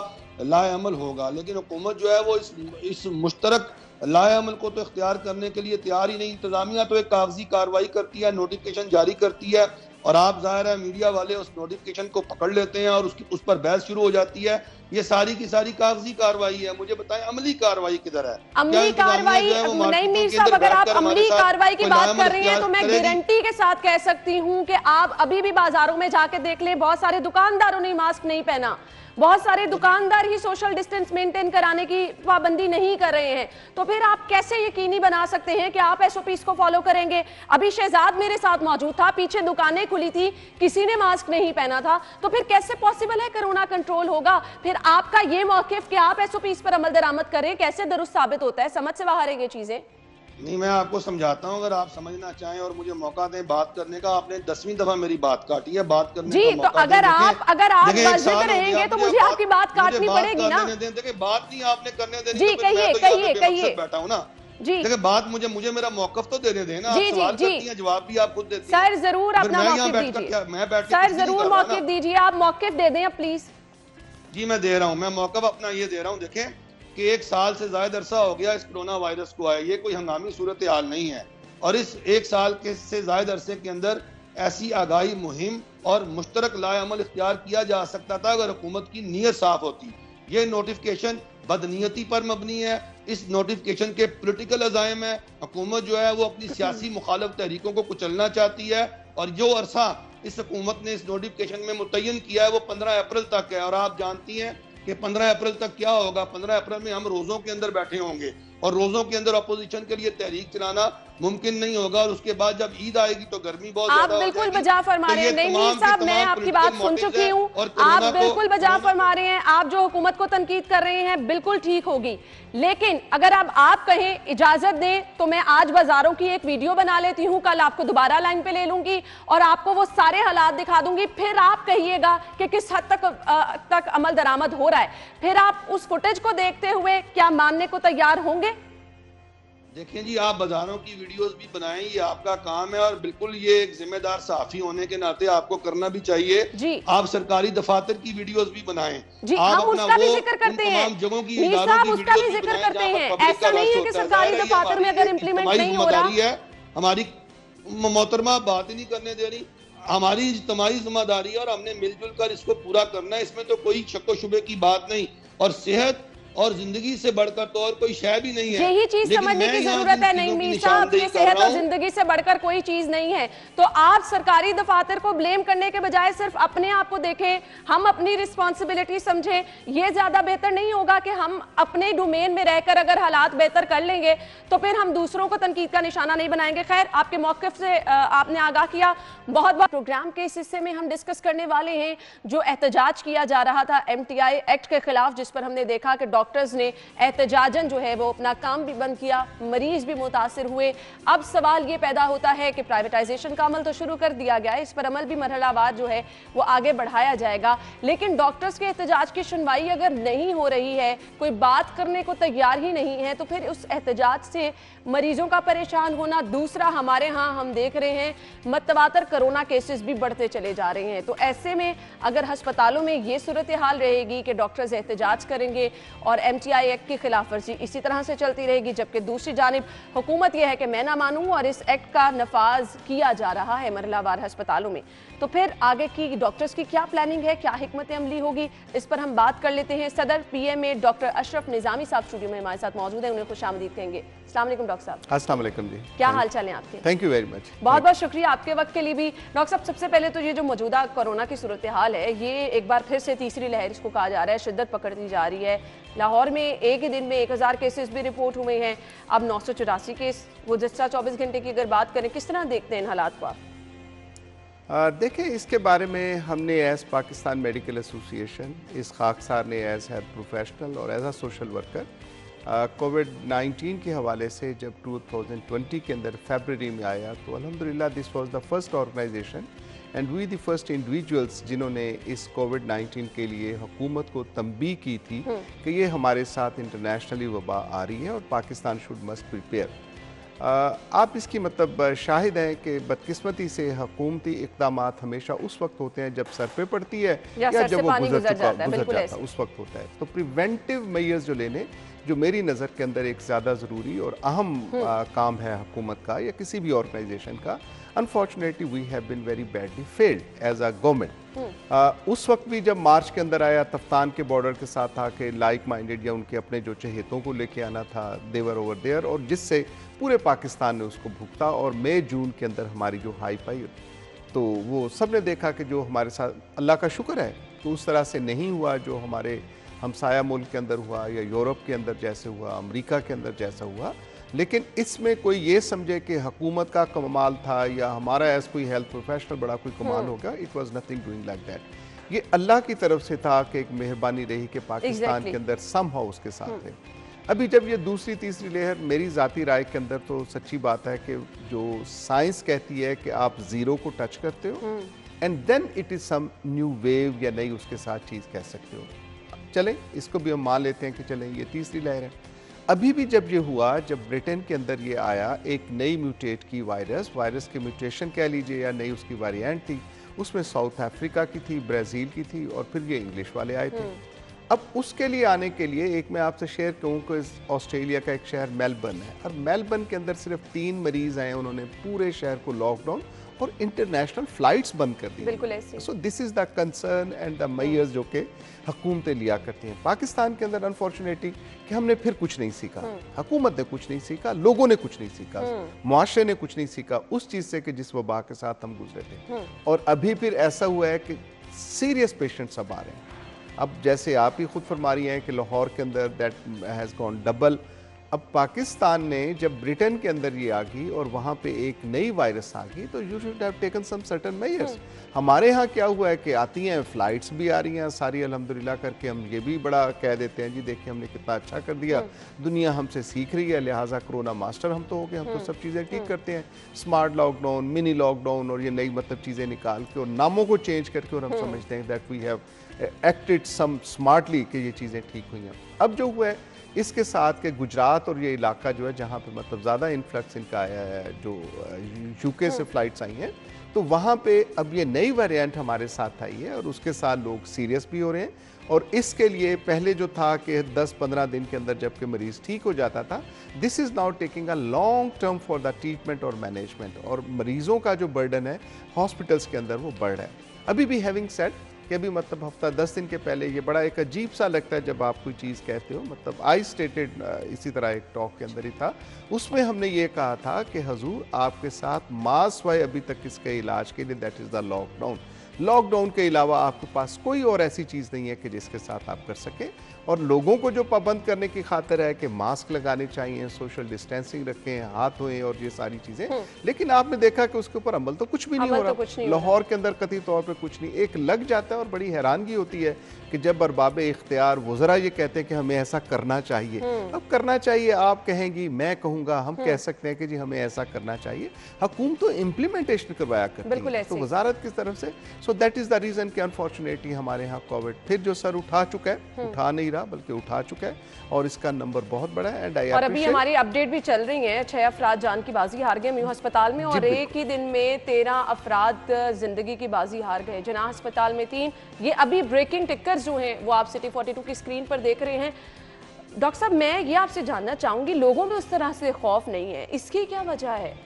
लाए अमल होगा। लेकिन हुकूमत जो है वो इस मुश्तरक लाए अमल को तो इख्तियार करने के लिए तैयार ही नहीं। इंतजामिया तो एक कागजी कार्रवाई करती है, नोटिफिकेशन जारी करती है, और आप जाहिर है मीडिया वाले उस नोटिफिकेशन को पकड़ लेते हैं और उस पर बहस शुरू हो जाती है। ये सारी की सारी कागजी कार्रवाई है। मुझे बताएं अमली कार्रवाई किधर है? अमली कार्रवाई नहीं मीर साहब, अगर आप अमली कार्रवाई की बात कर रहे हैं तो मैं गारंटी के साथ कह सकती हूं कि आप अभी भी बाजारों में जाके देख लें, बहुत सारे दुकानदारों ने मास्क नहीं पहना, बहुत सारे दुकानदार ही सोशल डिस्टेंस मेंटेन कराने की पाबंदी नहीं कर रहे हैं। तो फिर आप कैसे यकीनी बना सकते हैं कि आप SOPs को फॉलो करेंगे? अभी शहजाद मेरे साथ मौजूद था, पीछे दुकानें खुली थी, किसी ने मास्क नहीं पहना था, तो फिर कैसे पॉसिबल है कोरोना कंट्रोल होगा? फिर आपका ये मौकिफ कि आप SOPs पर अमल दरामद करें कैसे दुरुस्त साबित होता है? समझ से बाहर है ये चीजें। नहीं, मैं आपको समझाता हूं, अगर आप समझना चाहें और मुझे मौका दें बात करने का। आपने 10वीं दफा मेरी बात काटी है, बात करने जी, का मौका तो अगर आप बाजिद रहेंगे तो मुझे आपकी बात काटनी पड़ेगी ना। देखिए बात नहीं आपने करने देनी, जी कहिए बैठा हूं ना जी। देखिए बात मुझे मेरा मौकफ तो देने देना। जी जी जी, जवाब भी आप खुद देते हैं। सर जरूर अपना मौकिफ दीजिए, मैं बैठ सर जरूर मौकिफ दीजिए, आप मौकिफ दे दें प्लीज। जी मैं दे रहा हूँ, मैं मौकफ अपना ये दे रहा हूँ। देखें कि 1 साल से ज्यादा अरसा हो गया इस कोरोना वायरस को आए, ये कोई हंगामी सूरत हाल नहीं है। और इस 1 साल के से ज्यादा अरसे के अंदर ऐसी आगाही मुहिम और मुश्तरक लाए अमल इख्तियार किया जा सकता था अगर हुकूमत की नीयत साफ होती। ये नोटिफिकेशन बदनीयती पर मबनी है, इस नोटिफिकेशन के पॉलिटिकल अज़ाइम है। हुकूमत जो है वो अपनी सियासी मुखालिफ तहरीकों को कुचलना चाहती है, और जो अरसा इस हुकूमत ने इस नोटिफिकेशन में मुतय्यन किया है वो 15 अप्रैल तक है। और आप जानती हैं कि 15 अप्रैल तक क्या होगा। 15 अप्रैल में हम रोजों के अंदर बैठे होंगे और रोजों के अंदर अपोजिशन के लिए तहरीक चलाना मुमकिन नहीं होगा। और उसके बाद जब ईद आएगी तो गर्मी बहुत आप बिल्कुल बजा फरमा रहे हैं। नहीं मीर साहब, मैं आपकी बात सुन चुकी हूँ, आप बिल्कुल बजा फरमा रहे हैं। आप जो हुकूमत को तनकीद कर रहे हैं बिल्कुल ठीक होगी, लेकिन अगर अब आप कहें इजाजत दें तो मैं आज बाजारों की एक वीडियो बना लेती हूँ, कल आपको दोबारा लाइन पे ले लूंगी और आपको वो सारे हालात दिखा दूंगी, फिर आप कहिएगा कि किस हद तक अमल दरामद हो रहा है। फिर आप उस फुटेज को देखते हुए क्या मानने को तैयार होंगे? देखिए जी, आप बाजारों की वीडियोस भी बनाएं, ये आपका काम है और बिल्कुल ये एक जिम्मेदार सहाफी होने के नाते आपको करना भी चाहिए जी। आप सरकारी दफातर की वीडियोस भी बनाएं जी, आप उसका भी जिक्र करते हैं, जगहों की उसका भी जिक्र करते हैं। ऐसा नहीं है कि सरकारी दफातर में अगर इम्प्लीमेंट नहीं हो रहा है। हमारी मोहतरमा बात ही नहीं करने दे रही, हमारी इज्तिमाई जिम्मेदारी है और हमने मिलजुल कर इसको पूरा करना है, इसमें तो कोई शक व शुबे की बात नहीं। और सेहत और जिंदगी से बढ़कर तो और कोई शय भी नहीं है। यही चीज समझने की जरूरत है। नहीं मीर साहब, ये सेहत और जिंदगी से बढ़कर कोई चीज नहीं है। तो आप सरकारी दफातर को ब्लेम करने के बजाय सिर्फ अपने आप को देखें, हम अपनी रिस्पॉन्सिबिलिटी समझें। ये ज्यादा बेहतर नहीं होगा कि हम अपने डोमेन में रहकर अगर हालात बेहतर कर लेंगे तो फिर हम दूसरों को तनकीद का निशाना नहीं बनाएंगे। खैर, आपके मौक़िफ़ से आपने आगाह किया, बहुत बहुत। प्रोग्राम के इस हिस्से में हम डिस्कस करने वाले हैं जो एहतजाज किया जा रहा था MTI एक्ट के खिलाफ, जिस पर हमने देखा कि डॉक्टर्स ने एहतजाजन जो है वो अपना काम भी बंद किया, मरीज भी मुतासिर हुए। अब सवाल ये पैदा होता है कि प्राइवेटाइजेशन का अमल तो शुरू कर दिया गया है, इस पर अमल भी मरहलावार जो है वो आगे बढ़ाया जाएगा, लेकिन डॉक्टर्स के एहतजाज की सुनवाई अगर नहीं हो रही है, कोई बात करने को तैयार ही नहीं है, तो फिर उस एहतजाज से मरीजों का परेशान होना। दूसरा, हमारे यहाँ हम देख रहे हैं मतवातर कोरोना केसेस भी बढ़ते चले जा रहे हैं। तो ऐसे में अगर अस्पतालों में ये सूरत हाल रहेगी कि डॉक्टर्स एहतजाज करेंगे और MTI एक्ट की खिलाफ वर्जी इसी तरह से चलती रहेगी, जबकि दूसरी जानिब हुकूमत यह है कि मैं ना मानूं और इस एक्ट का नफाज किया जा रहा है मरहलावार अस्पतालों में, तो फिर आगे की डॉक्टर्स की क्या प्लानिंग है, क्या हिकमत अमली होगी, इस पर हम बात कर लेते हैं। सदर PMA डॉक्टर अशरफ निजामी साहब स्टूडियो में हमारे साथ मौजूद है, उन्हें खुशामदीद कहेंगे। अस्सलाम वालेकुम डॉक्टर साहब। अस्सलाम वालेकुम जी, क्या हाल चाल है आपके? Thank you very much. बहुत बहुत शुक्रिया आपके वक्त के लिए भी। डॉक्टर साहब, सबसे पहले तो ये जो मौजूदा कोरोना की सूरत हाल है, ये एक बार फिर से तीसरी लहर इसको कहा जा रहा है, शिद्दत पकड़ती जा रही है। लाहौर में एक ही दिन में 1000 केसेस भी रिपोर्ट हुए हैं, अब 984 केस गुज़श्ता 24 घंटे की अगर बात करें, किस तरह देखते हैं इन हालात को आप? देखें, इसके बारे में हमने एज पाकिस्तान मेडिकल एसोसिएशन, इस खाकसार ने एज हेल्थ प्रोफेशनल और एज अ सोशल वर्कर कोविड-19 के हवाले से जब 2020 के अंदर फरवरी में आया, तो अल्हम्दुलिल्लाह this was the first organisation and we the first individuals जिन्होंने इस कोविड-19 के लिए हुकूमत को तंबीह की थी कि ये हमारे साथ इंटरनेशनली वबा आ रही है और पाकिस्तान शुड मस्ट प्रिपेयर। आप इसकी मतलब शाहिद हैं कि बदकिस्मती से हुकूमती इक़दामात हमेशा उस वक्त होते हैं जब सर पे पड़ती है या जब वो गुजर जाता उस वक्त होता है। तो प्रिवेंटिव मेजर्स जो लेने, जो मेरी नज़र के अंदर एक ज़्यादा ज़रूरी और अहम काम है हुकूमत का या किसी भी ऑर्गेनाइजेशन का, unfortunately we have been very badly failed as a government. उस वक्त भी जब मार्च के अंदर आया, तफ्तान के बॉर्डर के साथ था कि लाइक माइंडेड या उनके अपने जो चहेतों को लेके आना था, देवर ओवर देयर, और जिससे पूरे पाकिस्तान ने उसको भुगता। और मई जून के अंदर हमारी जो हाई पाई, तो वो सब ने देखा कि जो हमारे साथ अल्लाह का शुक्र है तो उस तरह से नहीं हुआ जो हमारे हमसाया मुल्क के अंदर हुआ या यूरोप के अंदर जैसे हुआ, अमेरिका के अंदर जैसा हुआ। लेकिन इसमें कोई ये समझे कि हुकूमत का कमाल था या हमारा एज कोई हेल्थ प्रोफेशनल बड़ा कोई कमाल होगा, it was nothing doing like that. ये अल्लाह की तरफ से था कि एक मेहरबानी रही कि पाकिस्तान के अंदर समहाउ उसके साथ थे। अभी जब ये दूसरी तीसरी लहर, मेरी ज़ाती राय के अंदर तो सच्ची बात है कि जो साइंस कहती है कि आप ज़ीरो को टच करते हो and then it is some new wave या नई उसके साथ चीज़ कह सकते हो। चलें, इसको भी हम मान लेते हैं कि चलें ये तीसरी लहर है। अभी भी जब ये हुआ, जब ब्रिटेन के अंदर ये आया, एक नई म्यूटेट की वायरस के म्यूटेशन कह लीजिए या नई उसकी वेरिएंट थी, उसमें साउथ अफ्रीका की थी, ब्राज़ील की थी और फिर ये इंग्लिश वाले आए थे। अब उसके लिए आने के लिए एक मैं आपसे शेयर कहूँ कि ऑस्ट्रेलिया का एक शहर मेलबर्न है और मेलबर्न के अंदर सिर्फ 3 मरीज आए, उन्होंने पूरे शहर को लॉकडाउन और इंटरनेशनल फ्लाइट्स बंद कर दी। बिल्कुल ऐसे। So this is the concern and the measures जो कि हुकूमतें लिया करती हैं। पाकिस्तान के अंदर अनफॉर्चुनेटली कि हमने फिर कुछ नहीं सीखा, हुकूमत ने कुछ नहीं सीखा, लोगों ने कुछ नहीं सीखा, मुआशरे ने कुछ नहीं सीखा उस चीज़ से कि जिस वबा के साथ हम गुजरे थे। और अभी फिर ऐसा हुआ है कि सीरियस पेशेंट्स अब आ रहे हैं अब जैसे आप ही खुद फरमा रही हैं कि लाहौर के अंदर दैट हैज़ गॉन डबल। अब पाकिस्तान ने जब ब्रिटेन के अंदर ये आ गई और वहाँ पे एक नई वायरस आ गई, तो you should have taken some certain measures. हमारे यहाँ क्या हुआ है कि आती हैं फ्लाइट्स भी आ रही हैं सारी अल्हम्दुलिल्लाह करके, हम ये भी बड़ा कह देते हैं जी देखिए हमने कितना अच्छा कर दिया, दुनिया हमसे सीख रही है, लिहाजा कोरोना मास्टर हम तो हो गए, हम तो सब चीज़ें ठीक करते हैं। स्मार्ट लॉकडाउन, मिनी लॉकडाउन और ये नई मतलब चीज़ें निकाल के और नामों को चेंज करके और हम समझते हैं that we have acted some smartly कि ये चीज़ें ठीक हुई हैं। अब जो हुआ है इसके साथ के गुजरात और ये इलाका जो है जहाँ पे मतलब ज़्यादा इन्फ्लक्स इनका आया है, जो यूके से फ्लाइट्स आई हैं, तो वहाँ पे अब ये नई वेरिएंट हमारे साथ आई है और उसके साथ लोग सीरियस भी हो रहे हैं। और इसके लिए पहले जो था कि 10-15 दिन के अंदर जबकि मरीज़ ठीक हो जाता था, this is now taking a long term for the treatment और मैनेजमेंट, और मरीज़ों का जो बर्डन है हॉस्पिटल्स के अंदर वो बढ़ रहा है। अभी भी हैविंग सेड कि अभी मतलब हफ्ता 10 दिन के पहले ये बड़ा एक अजीब सा लगता है जब आप कोई चीज़ कहते हो, मतलब आई स्टेटेड इसी तरह एक टॉक के अंदर ही था, उसमें हमने ये कहा था कि हजूर आपके साथ मास हुआ अभी तक इसके इलाज के लिए, that is the lockdown. Lockdown के अलावा आपके पास कोई और ऐसी चीज़ नहीं है कि जिसके साथ आप कर सकें। और लोगों को जो पाबंद करने की खातिर है कि मास्क लगाने चाहिए, सोशल डिस्टेंसिंग रखें, हाथ धोएं और ये सारी चीज़ें, लेकिन आपने देखा कि उसके ऊपर अमल तो कुछ भी नहीं हो रहा। लाहौर के अंदर कतई तौर पे कुछ नहीं, एक लग जाता है और बड़ी हैरानगी होती है कि जब अरबाब इख्तियार वज़रा ये कहते हैं कि हमें ऐसा करना चाहिए। अब करना चाहिए आप कहेंगी, मैं कहूँगा, हम कह सकते हैं कि जी हमें ऐसा करना चाहिए, हुकूमत तो इम्प्लीमेंटेशन करवाया करती है तो वजारत की तरफ से। So that is the reason कि अनफॉर्चुनेटली हमारे यहाँ कोविड फिर जो सर उठा चुका है, उठा नहीं रहा बल्कि उठा चुका है और इसका नंबर बहुत बड़ा है। एंड और अभी हमारी अपडेट भी चल रही है, 6 अफराद जान की बाजी हार गए म्यू अस्पताल में और एक ही दिन में 13 अफराद जिंदगी की बाजी हार गए जनाह अस्पताल में 3। ये अभी ब्रेकिंग टिकर्स जो हैं वो आप सिटी 42 की स्क्रीन पर देख रहे हैं। डॉक्टर साहब, मैं ये आपसे जानना चाहूंगी, लोगों में उस तरह से खौफ नहीं है, इसकी क्या वजह है?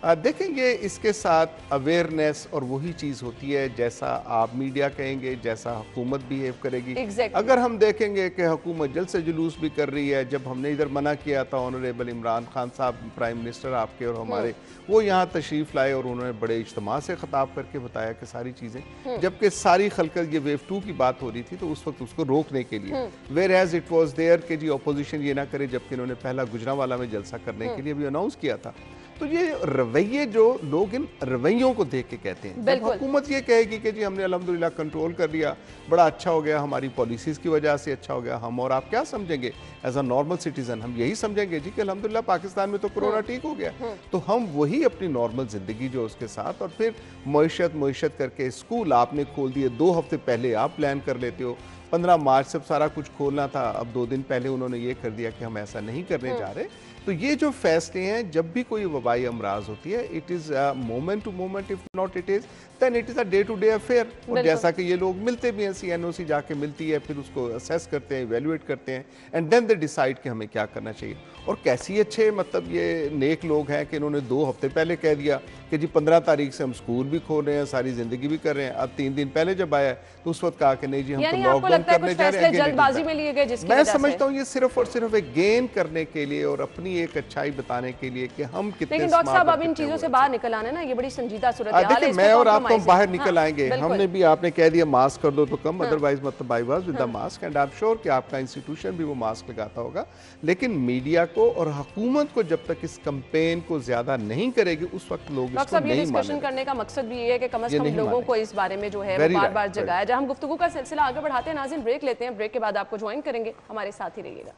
देखेंगे इसके साथ अवेयरनेस और वही चीज़ होती है जैसा आप मीडिया कहेंगे, जैसा हुकूमत बिहेव करेगी। अगर हम देखेंगे कि हुकूमत जल्द से जुलूस भी कर रही है, जब हमने इधर मना किया था ऑनरेबल इमरान खान साहब प्राइम मिनिस्टर आपके और हमारे, वो यहाँ तशरीफ़ लाए और उन्होंने बड़े इज्तिमा से ख़िताब करके बताया कि सारी चीज़ें, जबकि सारी खलकल ये वेव 2 की बात हो रही थी तो उस वक्त उसको रोकने के लिए, whereas it was there कि जी अपोजिशन ये ना करे, जबकि इन्होंने पहला गुजरांवाला में जलसा करने के लिए भी अनाउंस किया था। तो ये रवैये जो लोग इन रवैयों को देख के कहते हैं, जब हुकूमत ये कहेगी कि जी हमने अल्हम्दुलिल्लाह कंट्रोल कर लिया, बड़ा अच्छा हो गया, हमारी पॉलिसीज की वजह से अच्छा हो गया, हम और आप क्या समझेंगे एज अ नॉर्मल सिटीजन? हम यही समझेंगे जी कि अल्हम्दुलिल्लाह पाकिस्तान में तो कोरोना ठीक हो गया, तो हम वही अपनी नॉर्मल जिंदगी जो उसके साथ, और फिर मुइशत करके स्कूल आपने खोल दिए 2 हफ्ते पहले, आप प्लान कर लेते हो 15 मार्च से सारा कुछ खोलना था, अब 2 दिन पहले उन्होंने ये कर दिया कि हम ऐसा नहीं करने जा रहे। तो ये जो फैसले हैं, जब भी कोई वबाई अमराज होती है, it is moment to moment, if not it is then it is a day to day affair. और जैसा कि ये लोग मिलते भी हैं, CNOC जाके मिलती है, फिर उसको असेस करते हैं, इवेल्युएट करते हैं, एंड देन दे डिसाइड कि हमें क्या करना चाहिए। और कैसी अच्छे मतलब ये नेक लोग हैं कि इन्होंने 2 हफ्ते पहले कह दिया कि जी 15 तारीख से हम स्कूल भी खोल रहे हैं, सारी जिंदगी भी कर रहे हैं। अब 3 दिन पहले जब आया तो उस वक्त कहा कि नहीं जी हम तो लॉकडाउन करने जा रहे हैं। जल्दबाजी में लिए गए, जिसकी मैं समझता हूँ ये सिर्फ और सिर्फ एक गेन करने के लिए और अपनी एक अच्छाई बताने के लिए कि हम कितने। लेकिन डॉक्टर साहब, अब इन चीजों से बाहर निकल आना ना, ये बड़ी संजीदा सूरत है। देखिए मैं और आप तो बाहर निकल आएंगे, हमने भी आपने कह दिया मास्क कर दो तो कम, अदरवाइज मतलब I was with the mask and I am sure कि आपका इंस्टीट्यूशन भी वो मास्क लगाता होगा। लेकिन मीडिया को और हुकूमत को जब तक इस कैंपेन को ज्यादा नहीं करेगी उस वक्त लोग इसको नहीं मानेंगे। करने का मकसद भी ये है कि कम से कम लोगों को इस बारे में जो है वो बार बार जगाया जाए। हम गुफ्तगू का सिलसिला आगे बढ़ाते हैं। नाज़रीन, ब्रेक लेते हैं, ब्रेक के बाद आपको ज्वाइन करेंगे, हमारे साथ ही रहिएगा।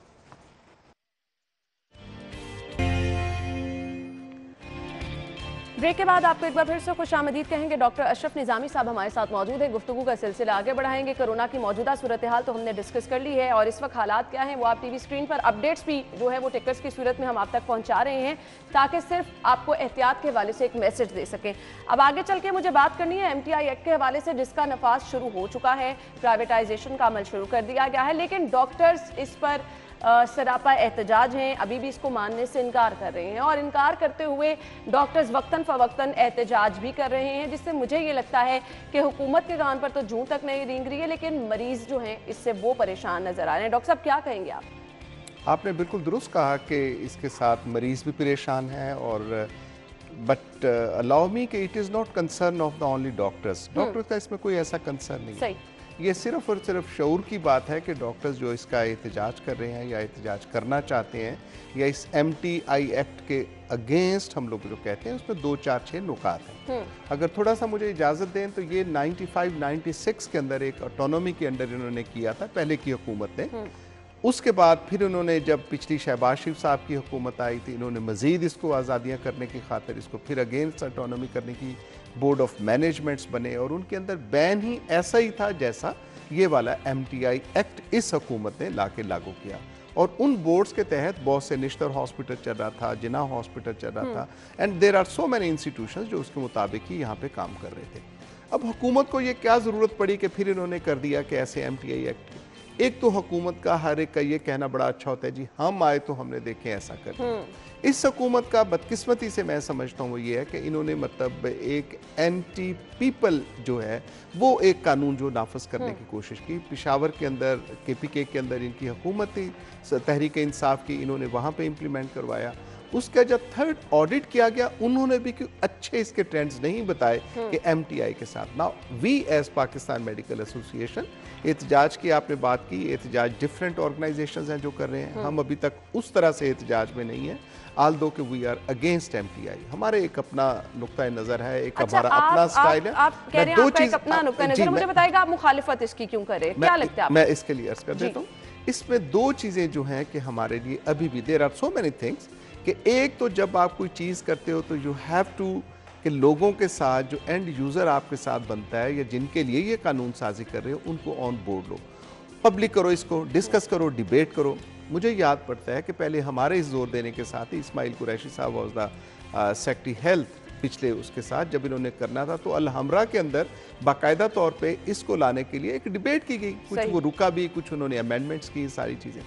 ब्रेक के बाद आपको एक बार फिर से खुशामदीद कहेंगे। डॉक्टर अशरफ निज़ामी साहब हमारे साथ मौजूद है, गुफ्तगू का सिलसिला आगे बढ़ाएंगे। कोरोना की मौजूदा सूरत हाल तो हमने डिस्कस कर ली है और इस वक्त हालात क्या हैं वो आप टीवी स्क्रीन पर अपडेट्स भी जो है वो टिकर्स की सूरत में हम आप तक पहुंचा रहे हैं, ताकि सिर्फ आपको एहतियात के हवाले से एक मैसेज दे सकें। अब आगे चल के मुझे बात करनी है MTI एक्ट के हवाले से, जिसका नफाज शुरू हो चुका है, प्राइवेटाइजेशन का अमल शुरू कर दिया गया है, लेकिन डॉक्टर्स इस पर सरापा एहतजाज हैं, अभी भी इसको मानने से इनकार कर रहे हैं और इनकार करते हुए डॉक्टर्स वक्तन फ़वक्तन एहतजाज भी कर रहे हैं, जिससे मुझे ये लगता है कि हुकूमत के कान पर तो जूं तक नहीं रेंग रही है, लेकिन मरीज जो हैं इससे वो परेशान नजर आ रहे हैं। डॉक्टर साहब, क्या कहेंगे आप? आपने बिल्कुल दुरुस्त कहा कि इसके साथ मरीज भी परेशान हैं, और बट अलाउ मी कि it is not concern of the only doctors. Doctors का इसमें कोई ऐसा कंसर्न नहीं है। ये सिर्फ और सिर्फ शऊर की बात है कि डॉक्टर्स जो इसका एहतजाज कर रहे हैं या एहतजाज करना चाहते हैं या इस MTI एक्ट के अगेंस्ट हम लोग जो कहते हैं उसमें 2-4-6 नुकात हैं। अगर थोड़ा सा मुझे इजाज़त दें तो ये 95-96 के अंदर एक ऑटोनॉमी के अंडर इन्होंने किया था पहले की हुकूमत ने। उसके बाद फिर उन्होंने जब पिछली शहबाज शरीफ साहब की हुकूमत आई थी, इन्होंने मज़ीद इसको आज़ादियाँ करने की खातिर इसको फिर अगेंस्ट ऑटोनॉमी करने की बोर्ड ऑफ मैनेजमेंट्स बने और उनके अंदर बैन ही ऐसा ही था जैसा ये वाला MTI एक्ट इस हुकूमत ने लाके लागू किया। और उन बोर्ड्स के तहत बहुत से निश्तर हॉस्पिटल चल रहा था, जिना हॉस्पिटल चल रहा था, and there are so many institutions जो उसके मुताबिक ही यहाँ पे काम कर रहे थे। अब हुकूमत को ये क्या ज़रूरत पड़ी कि फिर इन्होंने कर दिया कि ऐसे MTI एक्ट। एक तो हुकूमत का हर एक का ये कहना बड़ा अच्छा होता है जी हम आए तो हमने देखे ऐसा कर। इस हुकूमत का बदकिस्मती से मैं समझता हूँ वो ये है कि इन्होंने मतलब एक एंटी पीपल जो है वो एक कानून जो नाफज करने की कोशिश की। पेशावर के अंदर KPK के अंदर इनकी हुकूमत थी, तहरीक इंसाफ की, इन्होंने वहाँ पे इम्प्लीमेंट करवाया। उसका जब थर्ड ऑडिट किया गया उन्होंने भी क्यों अच्छे इसके ट्रेंड्स नहीं बताए कि MTI के साथ। Now we as Pakistan medical association, एहतजाज की आपने बात की, एहतजाज डिफरेंट ऑर्गेनाइजेशंस हैं जो कर रहे हैं, हम अभी तक उस तरह से एहतजाज में नहीं है, आल दो कि वी आर अगेंस्ट MTI। हमारे एक अपना नुक्ता नज़र है, एक हमारा अपना स्टाइल है। आप कह रहे हैं आपका एक अपना नुक्ता नज़र, मुझे बताइएगा आप मुखालिफत इसकी क्यों करें, क्या लगता है आपको? मैं इसके लिए अर्ज कर देता हूँ। इसमें दो चीज़ें जो हैं कि हमारे लिए अभी भी there are so many things कि एक तो जब आप कोई चीज़ करते हो तो यू हैव टू कि लोगों के साथ जो एंड यूज़र आपके साथ बनता है या जिनके लिए ये कानून साजी कर रहे हो उनको ऑन बोर्ड लो, पब्लिक करो, इसको डिस्कस करो, डिबेट करो। मुझे याद पड़ता है कि पहले हमारे इस जोर देने के साथ ही इस्माइल कुरैशी साहब वॉज द सेक्रेटरी हेल्थ पिछले उसके साथ जब इन्होंने करना था तो अल-हमरा के अंदर बाकायदा तौर पे इसको लाने के लिए एक डिबेट की गई, कुछ वो रुका भी, कुछ उन्होंने अमेंडमेंट्स की, सारी चीज़ें।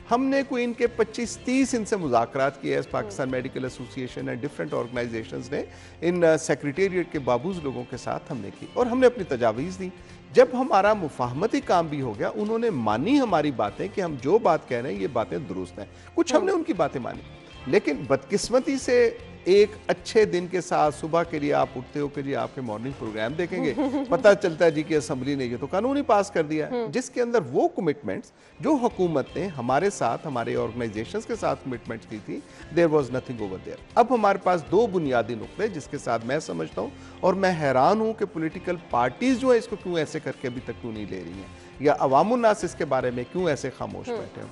हमने कोई इनके 25-30 इनसे मुज़ाकरात किए as Pakistan medical association and different organisations ने इन सेक्रेटेरिएट के बाबूज लोगों के साथ हमने की और हमने अपनी तजावीज़ दी। जब हमारा मुफाहमती काम भी हो गया उन्होंने मानी हमारी बातें कि हम जो बात कह रहे हैं ये बातें दुरुस्त हैं, कुछ हमने उनकी बातें मानी। लेकिन बदकिस्मती से एक अच्छे दिन के साथ सुबह के लिए आप उठते हो कि जी आपके मॉर्निंग प्रोग्राम देखेंगे, पता चलता है जी कि असेंबली ने ये तो कानून ही पास कर दिया है जिसके अंदर वो कमिटमेंट्स जो हुकूमत ने हमारे साथ, हमारे ऑर्गेनाइजेशंस के साथ कमिटमेंट्स की थी, there was nothing over there. अब हमारे पास दो बुनियादी नुक्ते जिसके साथ मैं समझता हूँ और मैं हैरान हूँ कि पॉलिटिकल पार्टीज जो है इसको क्यों ऐसे करके अभी तक क्यों नहीं ले रही हैं या अवामुन नास इसके बारे में क्यों ऐसे खामोश बैठे हो।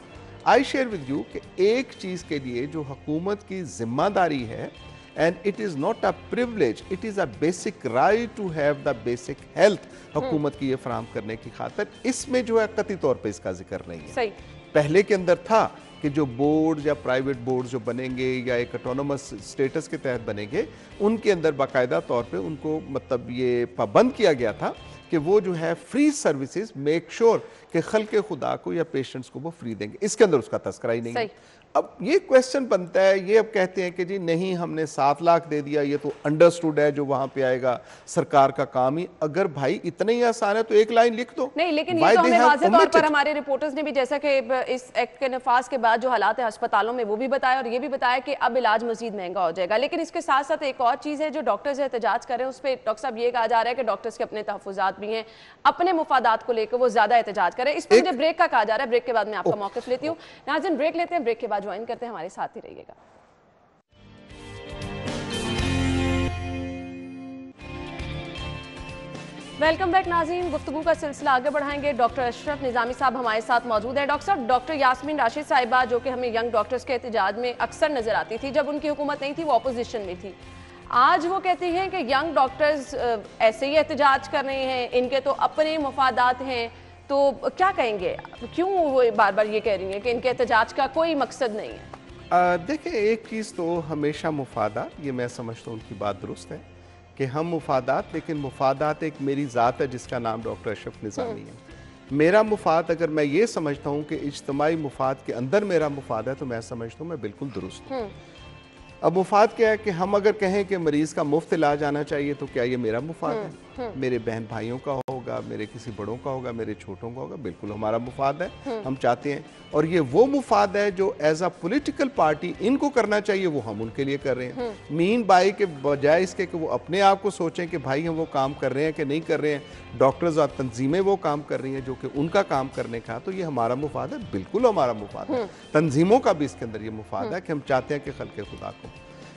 आई शेयर विद यू कि एक चीज़ के लिए जो हुकूमत की जिम्मेदारी है, and it is not a privilege, it is a basic right to have the basic health, हुकूमत की ये फराहम करने की खातिर, इसमें जो है कतई तौर पे इसका जिक्र नहीं है। सही। पहले के अंदर था कि जो बोर्ड या प्राइवेट बोर्ड जो बनेंगे या एक ऑटोनोमस स्टेटस के तहत बनेंगे उनके अंदर बाकायदा तौर पे उनको मतलब ये पाबंद किया गया था कि वो जो है फ्री सर्विसेज मेक श्योर कि खल्के खुदा को या पेशेंट्स को वो फ्री देंगे, इसके अंदर उसका तस्करा ही नहीं है। अब ये क्वेश्चन बनता है, ये अब कहते हैं कि जी नहीं हमने 7 लाख दे दिया, ये तो अंडरस्टूड है जो वहां पे आएगा सरकार का काम ही। अगर भाई इतना ही आसान है तो एक लाइन लिख दो। नहीं, लेकिन ये तो हमें वाज़ेह तौर पर हमारे रिपोर्टर्स ने भी जैसा कि इस एक्ट के नफाज के बाद जो हालात है अस्पतालों में वो भी बताया और ये भी बताया कि अब इलाज मजीद महंगा हो जाएगा। लेकिन इसके साथ साथ एक और चीज़ है जो डॉक्टर्स एहतजाज कर रहे हैं उस पर डॉक्टर साहब ये कहा जा रहा है कि डॉक्टर्स के अपने तहफ़्फ़ुज़ात भी हैं, अपने मुफादात को लेकर वो ज्यादा एहतजाज कर रहे हैं। इस पर मुझे ब्रेक का कहा जा रहा है, ब्रेक के बाद मैं आपका मौक़िफ़ लेती हूँ। नाज़रीन ब्रेक लेते हैं, ब्रेक के बाद ज्वाइन करते हैं, हमारे साथ ही रहिएगा। वेलकम बैक नाज़रीन, गुफ्तगू का सिलसिला आगे बढ़ाएंगे। डॉक्टर अशरफ निज़ामी साहब हमारे साथ मौजूद हैं। डॉक्टर साहब, डॉक्टर यास्मीन राशिद साहिबा जो कि हमें यंग डॉक्टर्स के एहतजाज में अक्सर नजर आती थी, जब उनकी हुकूमत नहीं थी वो अपोजिशन में थी, आज वो कहती हैं कि यंग डॉक्टर्स ऐसे ही एहतजाज कर रहे हैं, इनके तो अपने मुफादात हैं, तो क्या कहेंगे, क्यों वो बार बार ये कह रही हैं कि इनके एहतजाज का कोई मकसद नहीं है? देखिए, एक चीज़ तो हमेशा मुफादात, ये मैं समझता हूँ उनकी बात दुरुस्त है कि हम मुफादात, लेकिन मुफादात एक मेरी ज़ात है जिसका नाम डॉक्टर अशरफ निज़ामी है। मेरा मुफाद अगर मैं ये समझता हूँ कि इज्तमाई मुफाद के अंदर मेरा मुफाद है तो मैं समझता हूँ मैं बिल्कुल दुरुस्त हूँ। अब मुफाद क्या है कि हम अगर कहें कि मरीज का मुफ्त इलाज आना चाहिए तो क्या ये मेरा मुफाद है? मेरे बहन भाइयों का होगा, मेरे किसी बड़ों का होगा, मेरे छोटों का होगा? बिल्कुल हमारा मुफाद है, हम चाहते हैं। और ये वो मुफाद है जो एज अ पॉलिटिकल पार्टी इनको करना चाहिए, वो हम उनके लिए कर रहे हैं। मीन बाई के बजाय इसके कि वो अपने आप को सोचें कि भाई हम वो काम कर रहे हैं कि नहीं कर रहे हैं, डॉक्टर्स और तंजीमें वो काम कर रही हैं जो कि उनका काम करने का, तो ये हमारा मुफाद है, बिल्कुल हमारा मुफाद है। तंजीमों का भी इसके अंदर ये मुफाद है कि हम चाहते हैं कि खल्के खुदा को,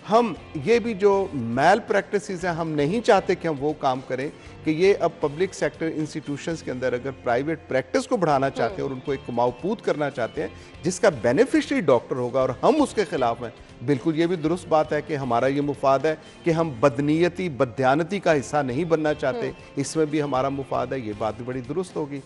हम ये भी जो मैल प्रैक्टिसेस हैं, हम नहीं चाहते कि हम वो काम करें कि ये अब पब्लिक सेक्टर इंस्टीट्यूशंस के अंदर अगर प्राइवेट प्रैक्टिस को बढ़ाना चाहते हैं और उनको एक कमाऊपूत करना चाहते हैं जिसका बेनिफिशियरी डॉक्टर होगा और हम उसके खिलाफ हैं, बिल्कुल ये भी दुरुस्त बात है कि हमारा ये मुफाद है कि हम बदनीयती बदयानती का हिस्सा नहीं बनना चाहते, इसमें भी हमारा मुफाद है, ये बात भी बड़ी दुरुस्त होगी।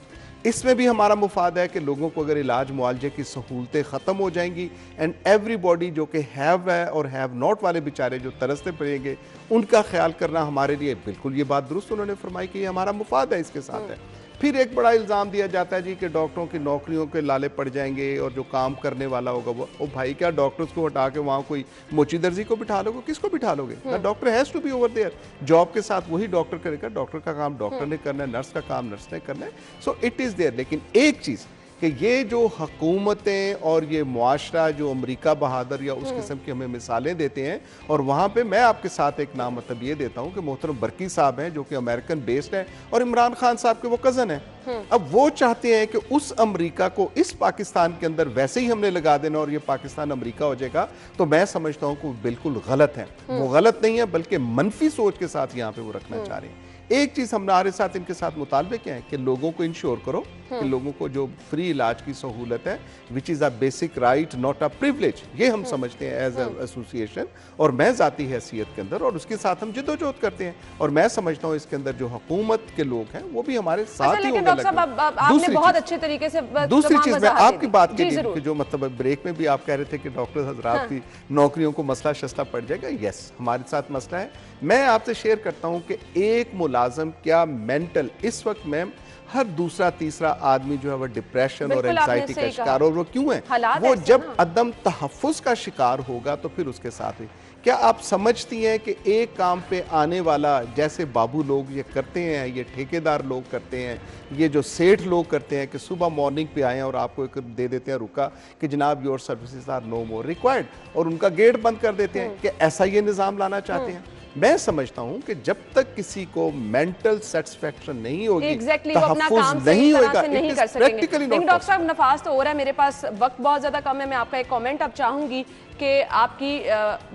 इसमें भी हमारा मुफाद है कि लोगों को अगर इलाज मुआलजे की सहूलतें ख़त्म हो जाएंगी एंड एवरीबॉडी जो कि हैव है और हैव नॉट वाले बेचारे जो तरसते पड़ेंगे उनका ख्याल करना हमारे लिए, बिल्कुल ये बात दुरुस्त उन्होंने फरमाई कि ये हमारा मुफाद है, इसके साथ है। फिर एक बड़ा इल्ज़ाम दिया जाता है जी कि डॉक्टरों की नौकरियों के लाले पड़ जाएंगे और जो काम करने वाला होगा वो, ओ भाई क्या डॉक्टर्स को हटा के वहाँ कोई मोची दर्जी को बिठा लोगे? किसको बिठा लोगे? The doctor has to be over there, job के साथ वही डॉक्टर करेगा, डॉक्टर का काम डॉक्टर ने करना है, नर्स का काम नर्स ने करना है, सो इट इज़ देयर। लेकिन एक चीज़ कि ये जो हुकूमतें और ये मुआशरा जो अमेरिका बहादुर या उस किस्म की हमें मिसालें देते हैं, और वहाँ पे मैं आपके साथ एक नाम मतलब ये देता हूँ कि मोहतरम बरकी साहब हैं जो कि अमेरिकन बेस्ड है और इमरान खान साहब के वो कज़न हैं। अब वो चाहते हैं कि उस अमेरिका को इस पाकिस्तान के अंदर वैसे ही हमने लगा देना और ये पाकिस्तान अमेरिका हो जाएगा, तो मैं समझता हूँ कि वो बिल्कुल गलत है। वो गलत नहीं है बल्कि मनफी सोच के साथ यहाँ पे वो रखना चाह रहे हैं। एक चीज हमारे साथ इनके साथ मुतालबे क्या है कि लोगों को इंश्योर करो कि लोगों को जो फ्री इलाज की सहूलत है which is a basic right not a privilege, ये हम समझते हैं एज एसोसिएशन और मैं ज़ाती हैसियत के अंदर, और उसके साथ हम जिद्दोजहद करते हैं। और मैं समझता हूँ इसके अंदर जो हुकूमत के लोग हैं वो भी हमारे साथ ही होने लगे। बहुत अच्छे तरीके से दूसरी चीज मैं आपकी बात के लिए जो मतलब ब्रेक में भी आप कह रहे थे कि डॉक्टर हजरात की नौकरियों को मसला शस्ता पड़ जाएगा, यस हमारे साथ मसला है। मैं आपसे शेयर करता हूं कि एक मुलाजम क्या मेंटल इस वक्त मैम हर दूसरा तीसरा आदमी जो है वो डिप्रेशन और एंजाइटी का शिकार, और वो क्यों है? वो जब अदम तहफ्फुज का शिकार होगा तो फिर उसके साथ ही क्या आप समझती हैं कि एक काम पे आने वाला जैसे बाबू लोग ये करते हैं, ये ठेकेदार लोग करते हैं, ये जो सेठ लोग करते हैं कि सुबह मॉर्निंग पे आए और आपको एक दे देते हैं रुका कि जनाब your services are no more required, और उनका गेट बंद कर देते हैं कि ऐसा ये निज़ाम लाना चाहते हैं। मैं समझता हूं कि जब तक किसी को मेंटल सेटिस्फेक्शन नहीं होगी, तहफ्फुज़ नहीं होगा, नहीं कर सकेंगे। लेकिन डॉक्टर साहब नफास तो हो रहा है, मेरे पास वक्त बहुत ज्यादा कम है। मैं आपका एक कमेंट अब चाहूंगी कि आपकी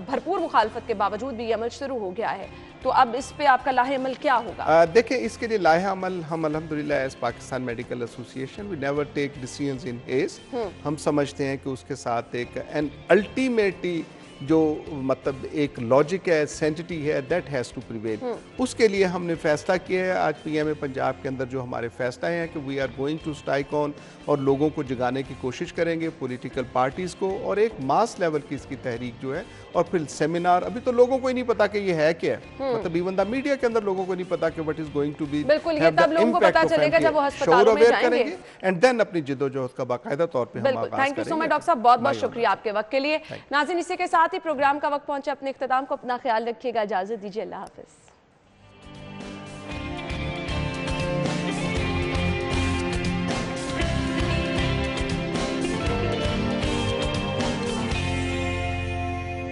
भरपूर मुखालफत के बावजूद भी ये अमल शुरू हो गया है, तो अब इस पे आपका लाहे अमल क्या होगा? देखिए इसके लिए लाहे अमल हम अल्हम्दुलिल्लाह as Pakistan medical association we never take decisions in haste. हम समझते हैं कि उसके साथ एक एन अल्टीमेटली जो मतलब एक लॉजिक है, सेंसिटी है, दैट हैज़ टू प्रिवेल। उसके लिए हमने फैसला किया है आज पीएमए पंजाब के अंदर जो हमारे फैसला है कि we are going to strike on, और लोगों को जगाने की कोशिश करेंगे, पॉलिटिकल पार्टीज़ को, और एक मास लेवल की इसकी तहरीक जो है, और फिर सेमिनार। अभी तो लोगों को ही नहीं पता कि ये है क्या है, मतलब इवन द मीडिया के अंदर लोगों को नहीं पता कि what is going to be, बिल्कुल ये तब लोगों को पता चलेगा जब वो अस्पतालों में जाएंगे, एंड देन अपनी जिद्दोजहद का बाकायदा तौर पे हम आगाज करेंगे। Thank you so much doctor साहब, बहुत बहुत शुक्रिया आपके वक्त के लिए। नाज़रीन इसी के साथ ही प्रोग्राम का वक्त पहुंचे, अपने इख्तिताम को अपना ख्याल रखिएगा, इजाजत दीजिए, अल्लाह हाफिज।